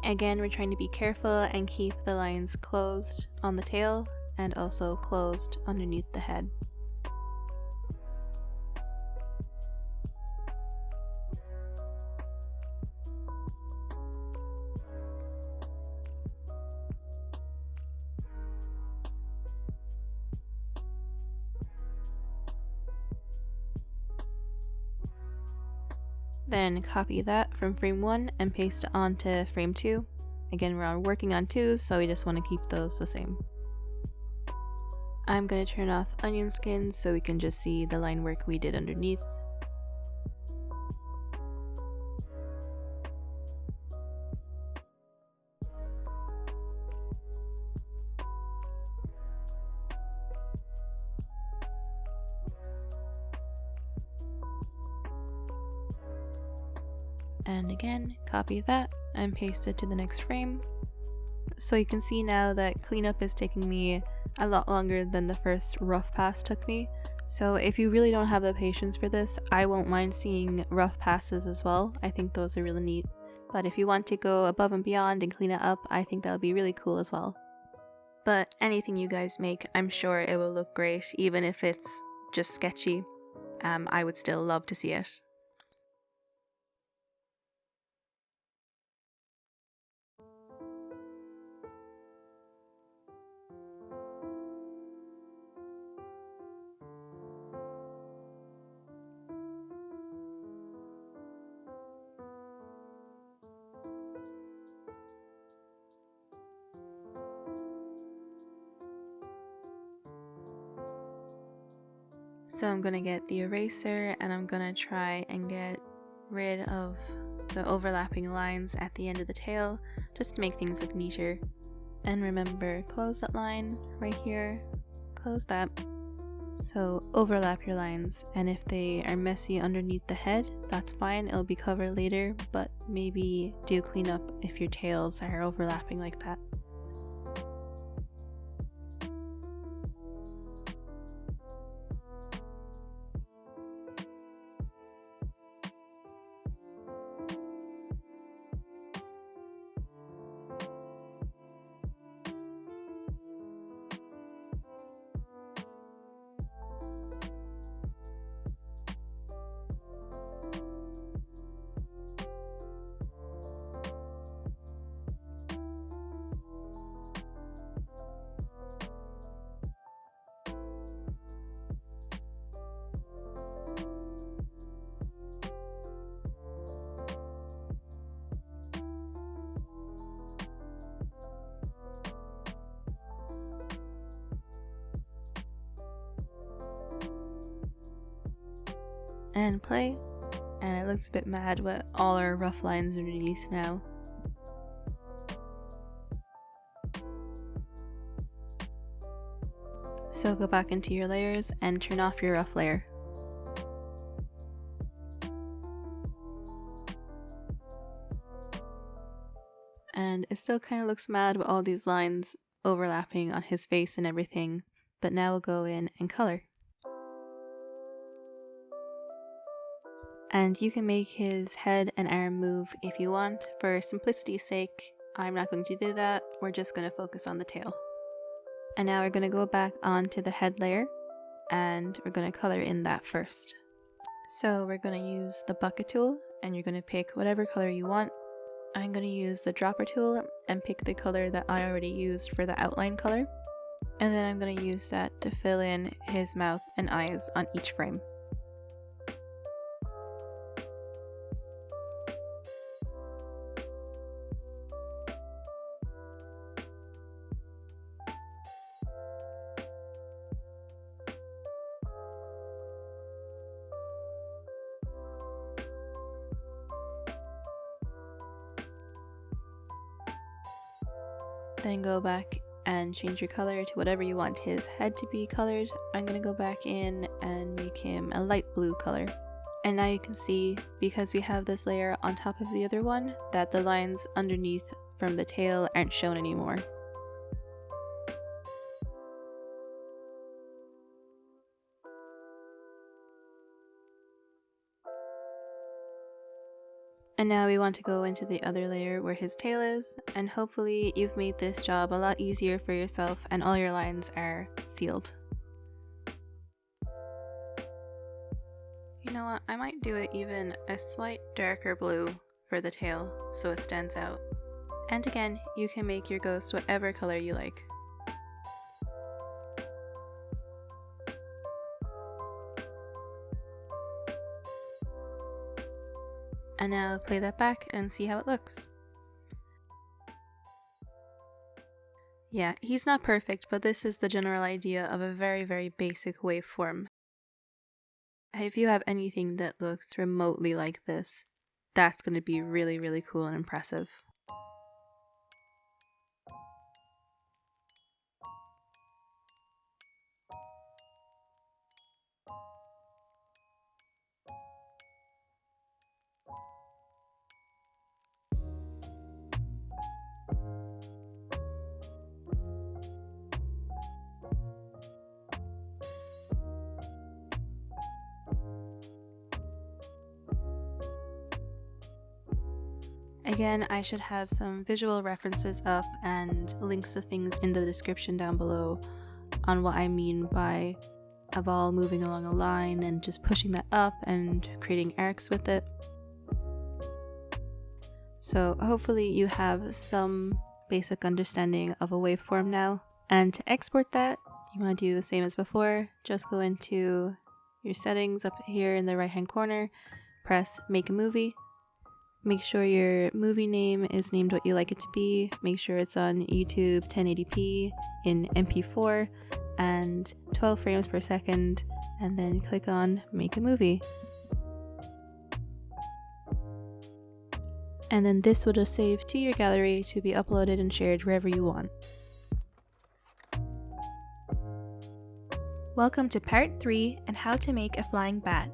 Again, we're trying to be careful and keep the lines closed on the tail and also closed underneath the head. Then copy that from frame 1 and paste it onto frame 2. Again, we're working on 2s, so we just want to keep those the same. I'm going to turn off onion skins so we can just see the line work we did underneath. And again, copy that and paste it to the next frame. So you can see now that cleanup is taking me a lot longer than the first rough pass took me. So if you really don't have the patience for this, I won't mind seeing rough passes as well. I think those are really neat. But if you want to go above and beyond and clean it up, I think that would be really cool as well. But anything you guys make, I'm sure it will look great, even if it's just sketchy. I would still love to see it. So I'm going to get the eraser and I'm going to try and get rid of the overlapping lines at the end of the tail just to make things look neater. And remember, close that line right here, close that. So overlap your lines, and if they are messy underneath the head, that's fine, it'll be covered later, but maybe do clean up if your tails are overlapping like that. And play, and it looks a bit mad with all our rough lines underneath now. So go back into your layers and turn off your rough layer. And it still kind of looks mad with all these lines overlapping on his face and everything, but now we'll go in and color. And you can make his head and arm move if you want. For simplicity's sake, I'm not going to do that. We're just going to focus on the tail. And now we're going to go back onto the head layer and we're going to color in that first. So we're going to use the bucket tool and you're going to pick whatever color you want. I'm going to use the dropper tool and pick the color that I already used for the outline color. And then I'm going to use that to fill in his mouth and eyes on each frame. Then go back and change your color to whatever you want his head to be colored. I'm going to go back in and make him a light blue color. And now you can see, because we have this layer on top of the other one, that the lines underneath from the tail aren't shown anymore. And now we want to go into the other layer where his tail is, and hopefully you've made this job a lot easier for yourself and all your lines are sealed. You know what, I might do it even a slight darker blue for the tail so it stands out. And again, you can make your ghost whatever color you like. And now play that back and see how it looks. Yeah, he's not perfect, but this is the general idea of a very, very basic waveform. If you have anything that looks remotely like this, that's going to be really, really cool and impressive. Again, I should have some visual references up and links to things in the description down below on what I mean by a ball moving along a line and just pushing that up and creating arcs with it. So hopefully you have some basic understanding of a waveform now. And to export that, you want to do the same as before. Just go into your settings up here in the right hand corner, press make a movie. Make sure your movie name is named what you like it to be. Make sure it's on YouTube 1080p in MP4 and 12 frames per second, and then click on make a movie. And then this will just save to your gallery to be uploaded and shared wherever you want. Welcome to part 3 and how to make a flying bat.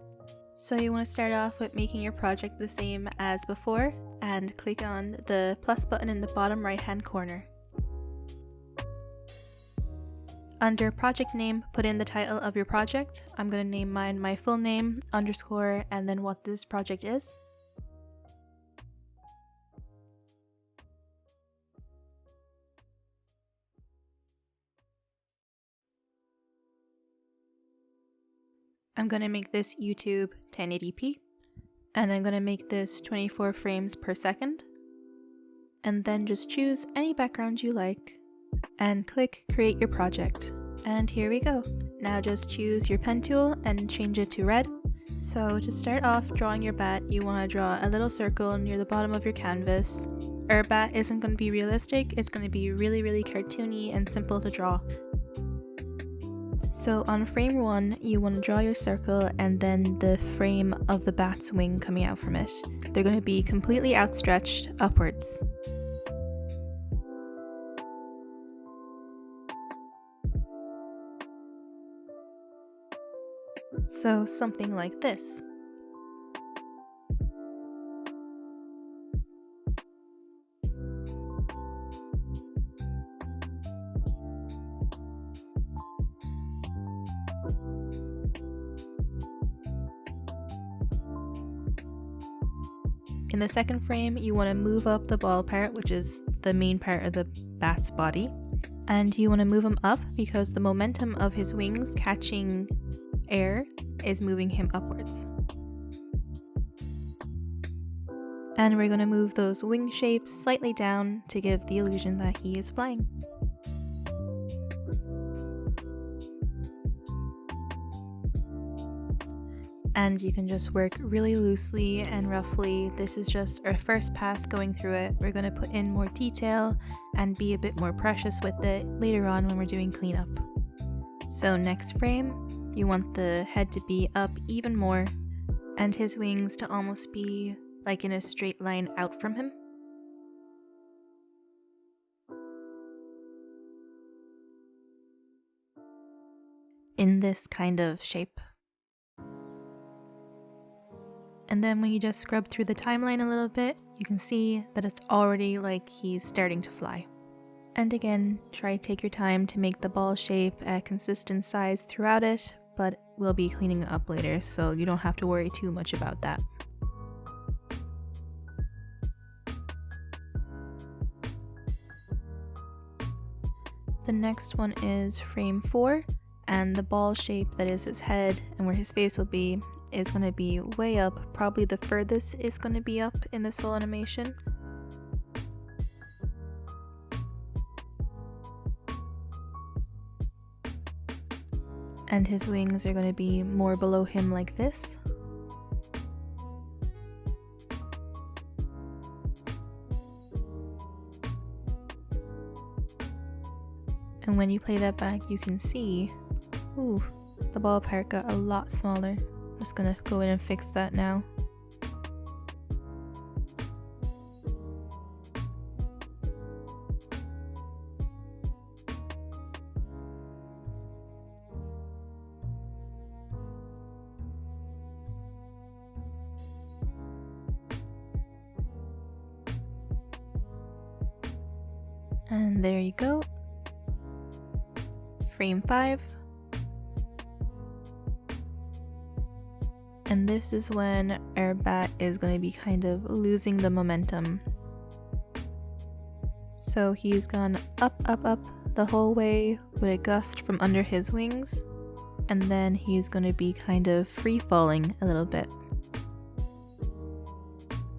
So you want to start off with making your project the same as before and click on the plus button in the bottom right hand corner. Under project name, put in the title of your project. I'm going to name mine my full name, underscore, and then what this project is. I'm going to make this YouTube 1080p, and I'm going to make this 24 frames per second, and then just choose any background you like, and click create your project. And here we go. Now just choose your pen tool and change it to red. So to start off drawing your bat, you want to draw a little circle near the bottom of your canvas. Our bat isn't going to be realistic, it's going to be really, really cartoony and simple to draw. So on frame 1, you want to draw your circle and then the frame of the bat's wing coming out from it. They're going to be completely outstretched upwards. So something like this. In the second frame, you want to move up the ball part, which is the main part of the bat's body, and you want to move him up because the momentum of his wings catching air is moving him upwards. And we're going to move those wing shapes slightly down to give the illusion that he is flying. And you can just work really loosely and roughly. This is just our first pass going through it. We're going to put in more detail and be a bit more precious with it later on when we're doing cleanup. So next frame, you want the head to be up even more and his wings to almost be like in a straight line out from him. In this kind of shape. And then when you just scrub through the timeline a little bit, you can see that it's already like he's starting to fly. And again, try to take your time to make the ball shape a consistent size throughout it, but we'll be cleaning it up later, so you don't have to worry too much about that. The next one is frame 4, and the ball shape that is his head and where his face will be is going to be way up. Probably the furthest is going to be up in this whole animation. And his wings are going to be more below him like this. And when you play that back, you can see, ooh, the ball part got a lot smaller. I'm just gonna go in and fix that now. And there you go. Frame 5. And this is when our bat is going to be kind of losing the momentum. So he's gone up, up, up the whole way with a gust from under his wings. And then he's going to be kind of free falling a little bit.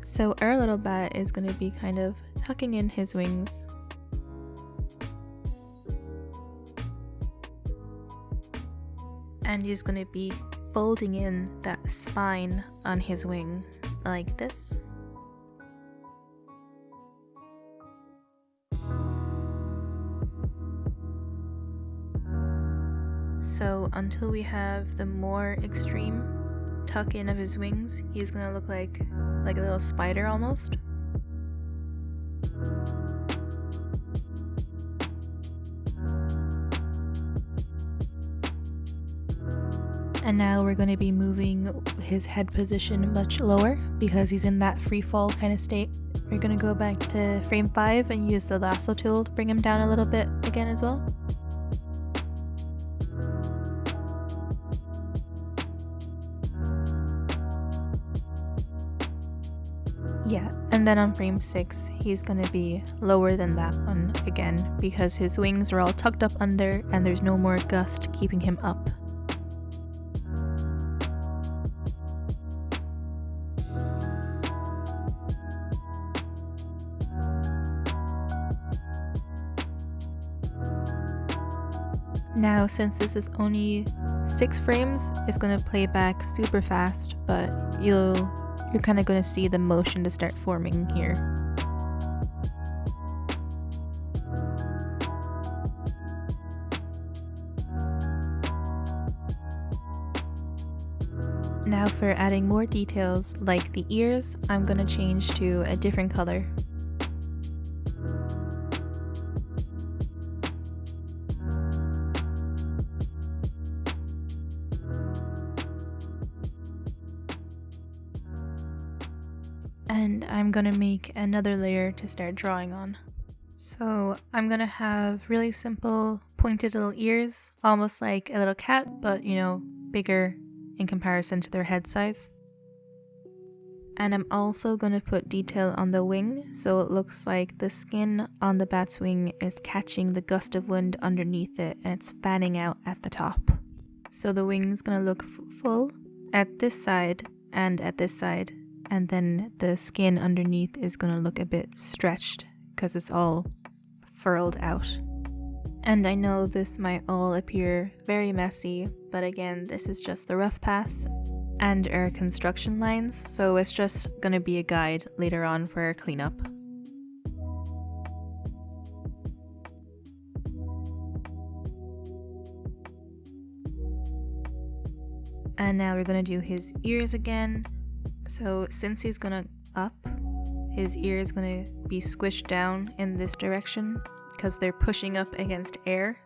So our little bat is going to be kind of tucking in his wings. And he's going to be folding in that spine on his wing like this. So until we have the more extreme tuck in of his wings, he's going to look like a little spider almost. And now we're going to be moving his head position much lower because he's in that free fall kind of state. We're going to go back to frame 5 and use the lasso tool to bring him down a little bit again as well. Yeah, and then on frame 6, he's going to be lower than that one again because his wings are all tucked up under and there's no more gust keeping him up. Now, since this is only 6 frames, it's going to play back super fast, but you're kind of going to see the motion to start forming here. Now for adding more details, like the ears, I'm going to change to a different color. And I'm gonna make another layer to start drawing on. So I'm gonna have really simple pointed little ears, almost like a little cat, but you know, bigger in comparison to their head size. And I'm also gonna put detail on the wing, so it looks like the skin on the bat's wing is catching the gust of wind underneath it and it's fanning out at the top. So the wing's gonna look full at this side and at this side. And then the skin underneath is going to look a bit stretched because it's all furled out. And I know this might all appear very messy, but again, this is just the rough pass and our construction lines, so it's just going to be a guide later on for our cleanup. And now we're going to do his ears again. So since he's gonna up, his ear is gonna be squished down in this direction because they're pushing up against air.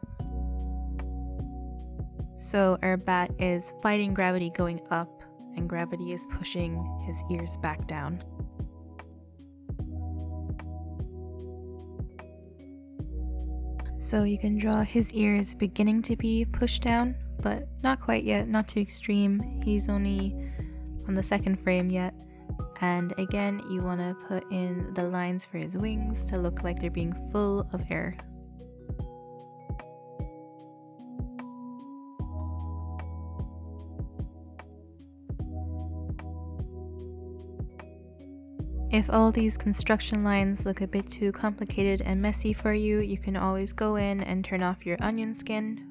So our bat is fighting gravity going up and gravity is pushing his ears back down. So you can draw his ears beginning to be pushed down, but not quite yet, not too extreme. He's only on the 2nd frame yet. And again, you want to put in the lines for his wings to look like they're being full of air. If all these construction lines look a bit too complicated and messy for you, you can always go in and turn off your onion skin.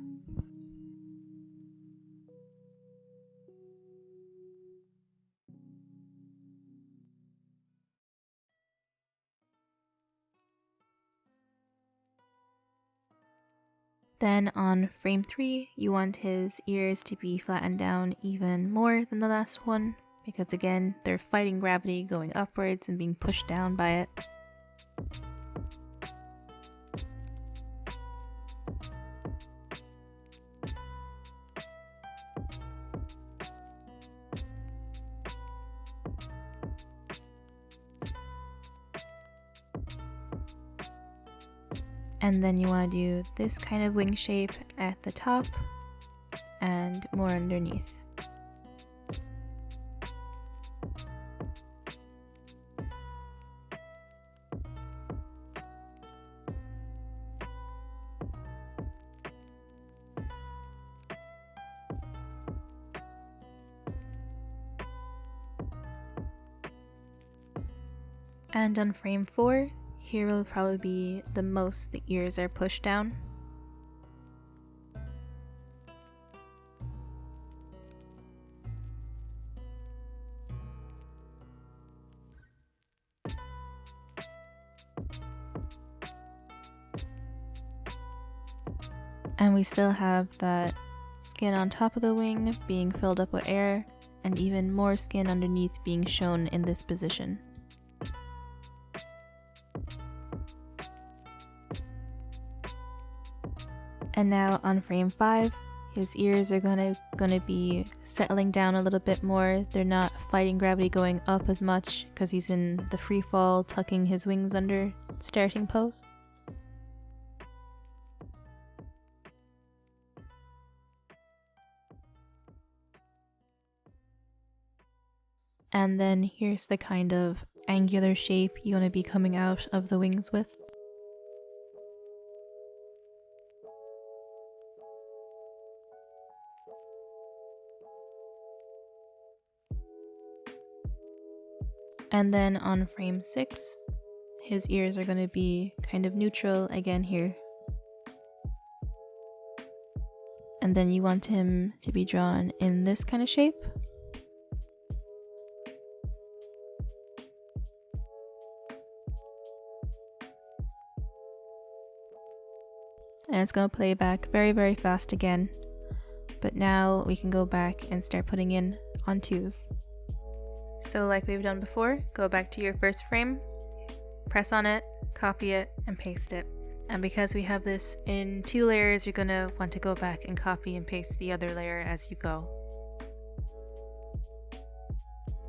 Then on frame 3, you want his ears to be flattened down even more than the last one, because again, they're fighting gravity going upwards and being pushed down by it. And then you want to do this kind of wing shape at the top and more underneath. And on frame 4, here will probably be the most the ears are pushed down. And we still have that skin on top of the wing being filled up with air, and even more skin underneath being shown in this position. And now on frame 5, his ears are gonna be settling down a little bit more. They're not fighting gravity going up as much because he's in the free fall, tucking his wings under starting pose. And then here's the kind of angular shape you want to be coming out of the wings with. And then on frame 6, his ears are going to be kind of neutral again here. And then you want him to be drawn in this kind of shape. And it's going to play back very, very fast again. But now we can go back and start putting in on 2s. So like we've done before, go back to your first frame, press on it, copy it, and paste it. And because we have this in 2 layers, you're going to want to go back and copy and paste the other layer as you go.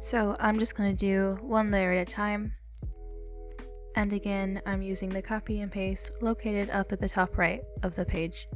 So I'm just going to do 1 layer at a time. And again, I'm using the copy and paste located up at the top right of the page.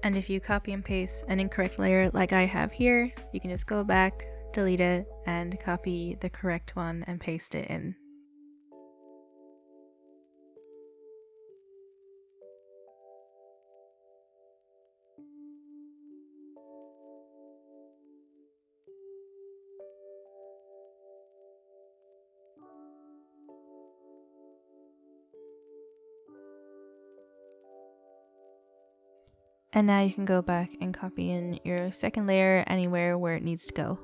And if you copy and paste an incorrect layer like I have here, you can just go back, delete it, and copy the correct one and paste it in. And now you can go back and copy in your second layer anywhere where it needs to go.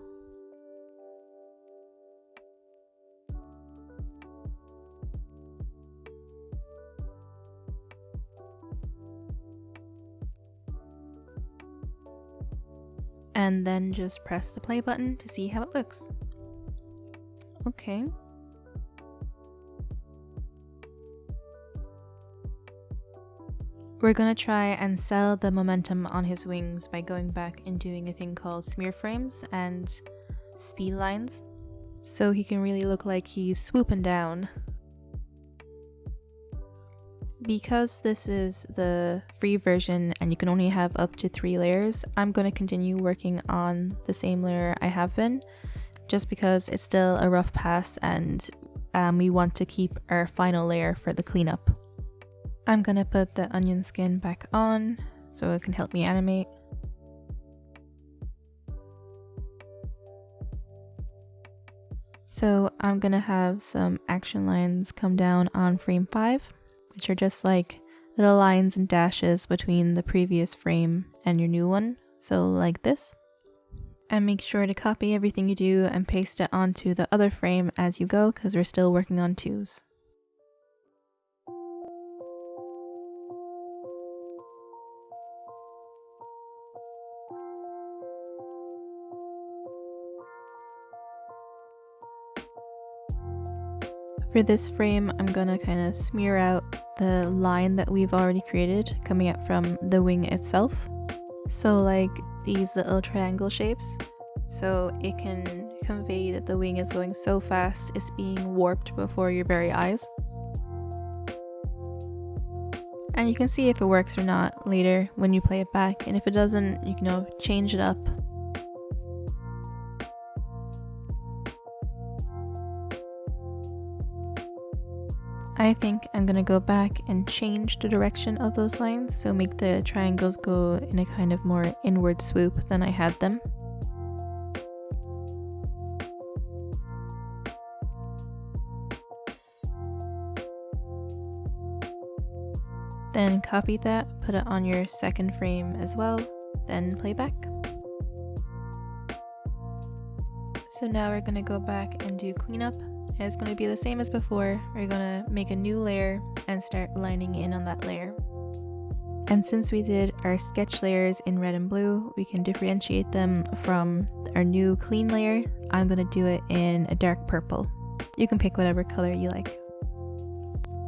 And then just press the play button to see how it looks. Okay. We're going to try and sell the momentum on his wings by going back and doing a thing called smear frames and speed lines, so he can really look like he's swooping down. Because this is the free version and you can only have up to 3 layers, I'm going to continue working on the same layer I have been, just because it's still a rough pass, and we want to keep our final layer for the cleanup. I'm gonna put the onion skin back on so it can help me animate. So I'm gonna have some action lines come down on frame 5, which are just like little lines and dashes between the previous frame and your new one, so like this. And make sure to copy everything you do and paste it onto the other frame as you go, because we're still working on 2s. For this frame, I'm gonna kind of smear out the line that we've already created coming out from the wing itself. So like these little triangle shapes, so it can convey that the wing is going so fast it's being warped before your very eyes. And you can see if it works or not later when you play it back, and if it doesn't, you can change it up. I think I'm gonna go back and change the direction of those lines, so make the triangles go in a kind of more inward swoop than I had them. Then copy that, put it on your second frame as well, then play back. So now we're gonna go back and do cleanup. It's going to be the same as before. We're going to make a new layer and start lining in on that layer. And since we did our sketch layers in red and blue, we can differentiate them from our new clean layer. I'm going to do it in a dark purple. You can pick whatever color you like.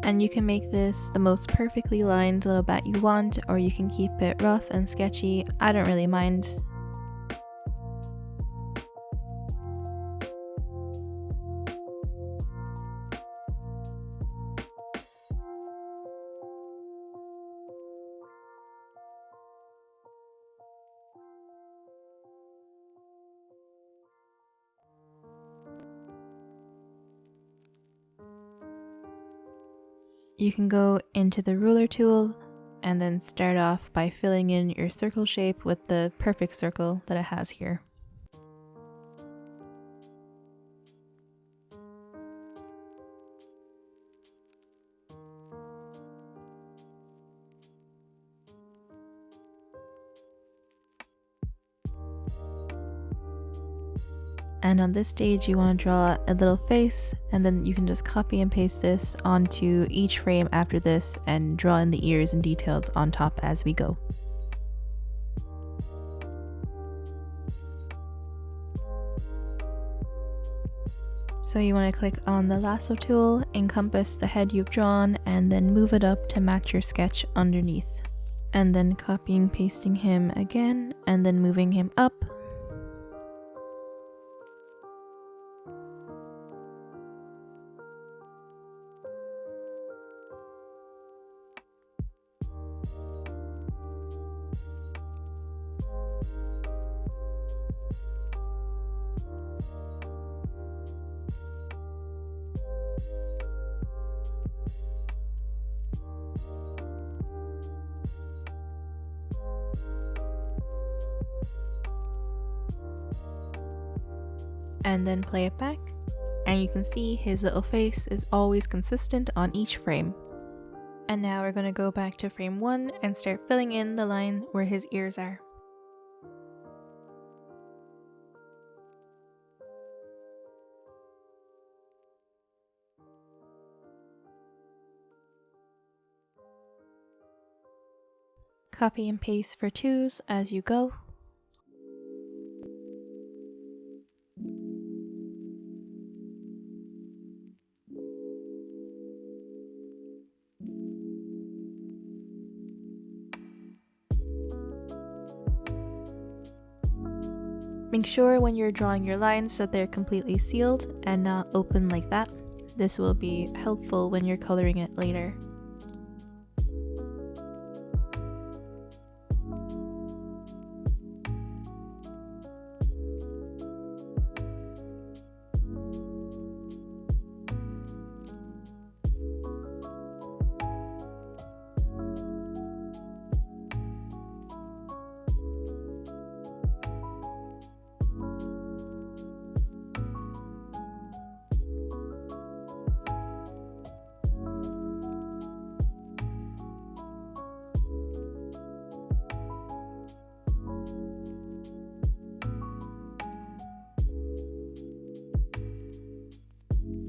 And you can make this the most perfectly lined little bat you want, or you can keep it rough and sketchy. I don't really mind. You can go into the ruler tool and then start off by filling in your circle shape with the perfect circle that it has here. And on this stage you want to draw a little face, and then you can just copy and paste this onto each frame after this and draw in the ears and details on top as we go. So you want to click on the lasso tool, encompass the head you've drawn, and then move it up to match your sketch underneath. And then copying, pasting him again, and then moving him up. And then play it back, and you can see his little face is always consistent on each frame. And now we're going to go back to frame 1 and start filling in the line where his ears are. Copy and paste for 2s as you go. Make sure when you're drawing your lines that they're completely sealed and not open like that. This will be helpful when you're coloring it later.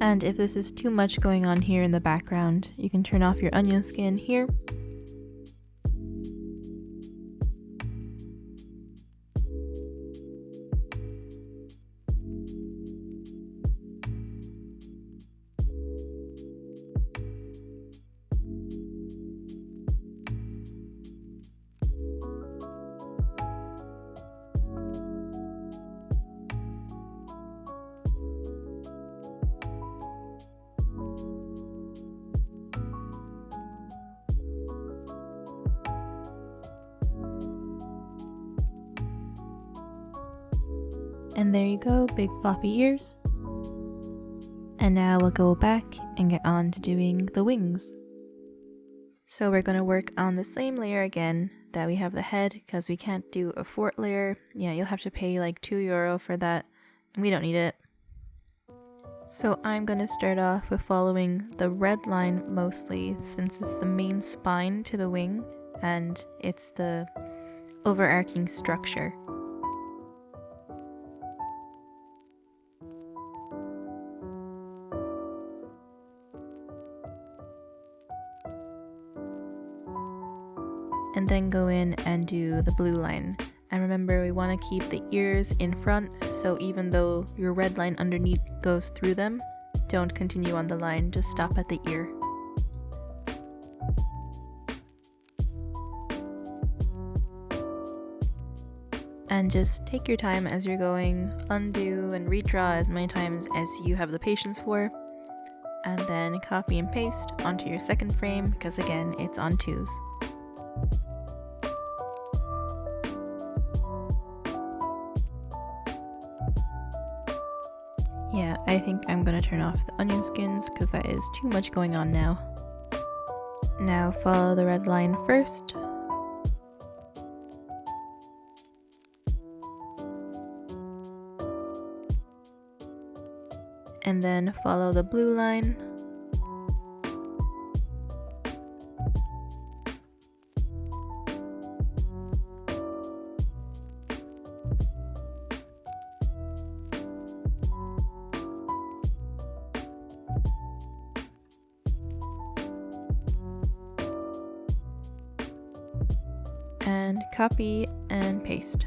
And if this is too much going on here in the background, you can turn off your onion skin here. And there you go, big floppy ears. And now we'll go back and get on to doing the wings. So we're going to work on the same layer again that we have the head, because we can't do a fourth layer. Yeah, you'll have to pay like €2 for that, and we don't need it. So I'm going to start off with following the red line mostly, since it's the main spine to the wing and it's the overarching structure. And then go in and do the blue line. And remember, we want to keep the ears in front, so even though your red line underneath goes through them, don't continue on the line, just stop at the ear. And just take your time as you're going, undo and redraw as many times as you have the patience for, and then copy and paste onto your second frame, because again, it's on 2s. Yeah, I think I'm gonna turn off the onion skins because that is too much going on now. Now follow the red line first. And then follow the blue line. And copy and paste.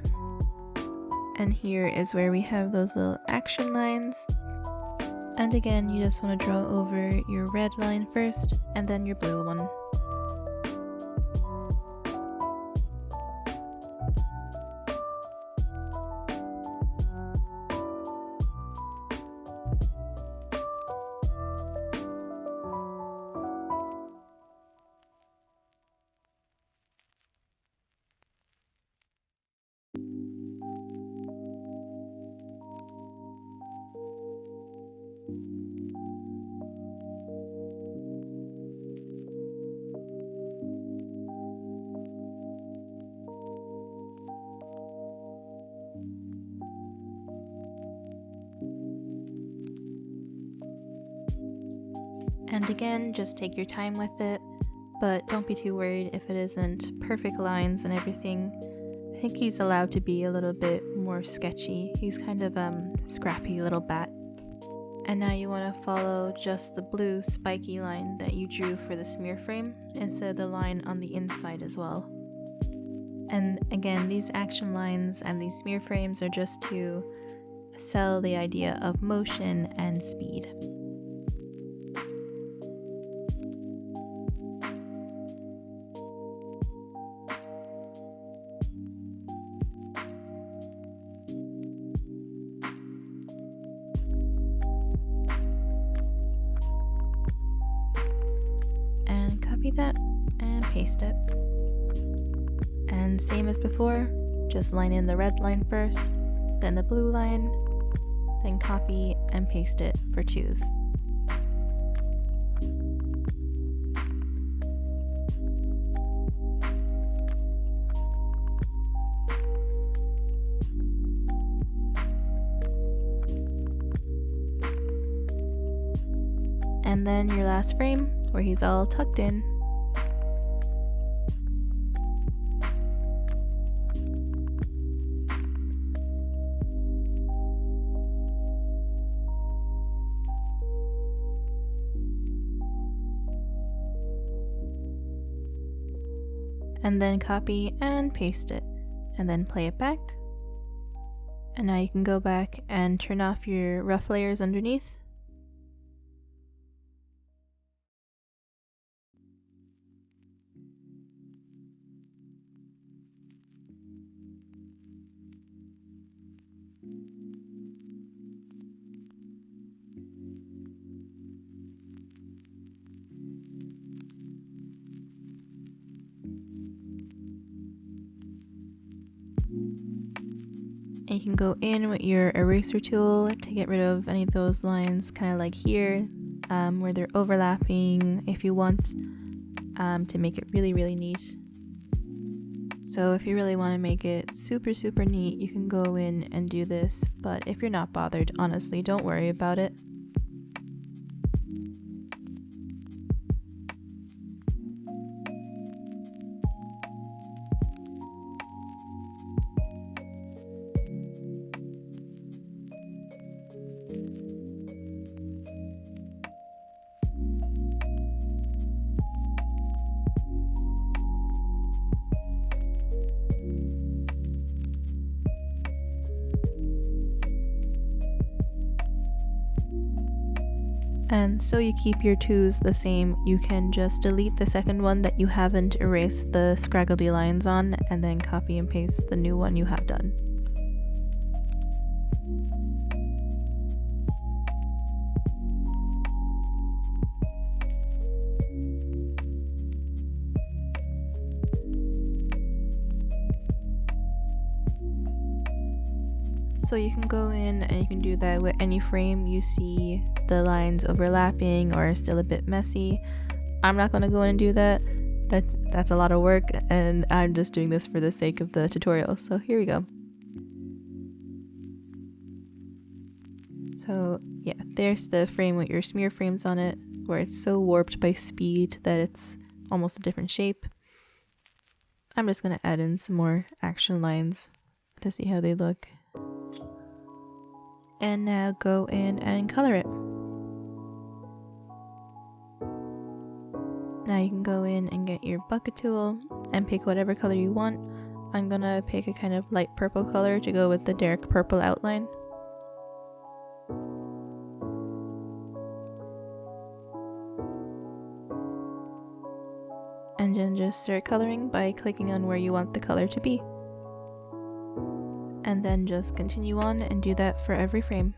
And here is where we have those little action lines. And again, you just want to draw over your red line first and then your blue one. And again, just take your time with it, but don't be too worried if it isn't perfect lines and everything. I think he's allowed to be a little bit more sketchy. He's kind of scrappy little bat. And now you want to follow just the blue spiky line that you drew for the smear frame instead of the line on the inside as well. And again, these action lines and these smear frames are just to sell the idea of motion and speed. And copy that and paste it. And same as before, just line in the red line first, then the blue line, then copy and paste it for 2s. And then your last frame, where he's all tucked in. and then copy and paste it, and then play it back. And now you can go back and turn off your rough layers underneath. And you can go in with your eraser tool to get rid of any of those lines, kind of like here, where they're overlapping, if you want, to make it really, really neat. So if you really want to make it super, super neat, you can go in and do this, but if you're not bothered, honestly, don't worry about it. And so you keep your twos the same, you can just delete the second one that you haven't erased the scraggly lines on, and then copy and paste the new one you have done. So you can go in and you can do that with any frame you see the lines overlapping or still a bit messy. I'm not going to go in and do that. That's a lot of work, and I'm just doing this for the sake of the tutorial. So here we go. So yeah, there's the frame with your smear frames on it, where it's so warped by speed that it's almost a different shape. I'm just going to add in some more action lines to see how they look. And now go in and color it. Now you can go in and get your bucket tool and pick whatever color you want. I'm gonna pick a kind of light purple color to go with the dark purple outline. And then just start coloring by clicking on where you want the color to be. And then just continue on and do that for every frame.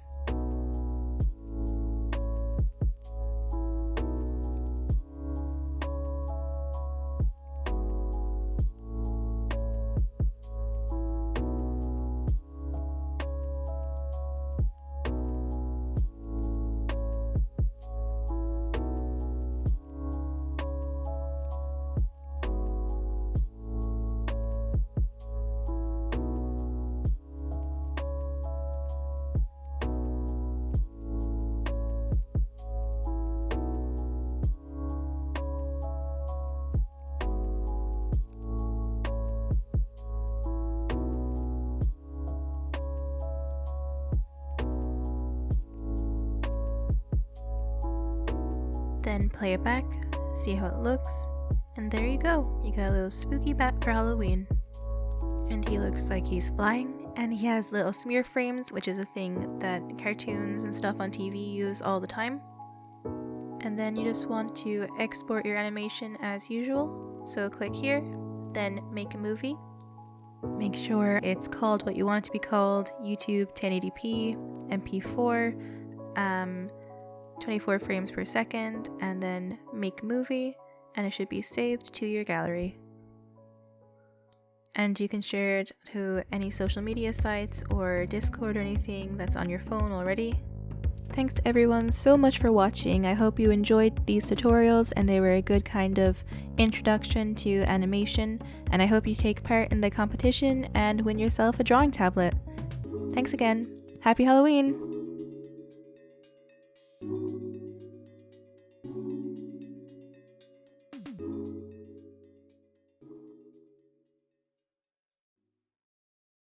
Then play it back, see how it looks, and there you go. You got a little spooky bat for Halloween. And he looks like he's flying, and he has little smear frames, which is a thing that cartoons and stuff on TV use all the time. And then you just want to export your animation as usual. So click here, then make a movie. Make sure it's called what you want it to be called, YouTube 1080p, MP4, 24 frames per second, and then make movie, and it should be saved to your gallery. And you can share it to any social media sites or Discord or anything that's on your phone already. Thanks to everyone so much for watching. I hope you enjoyed these tutorials and they were a good kind of introduction to animation, and I hope you take part in the competition and win yourself a drawing tablet. Thanks again. Happy Halloween!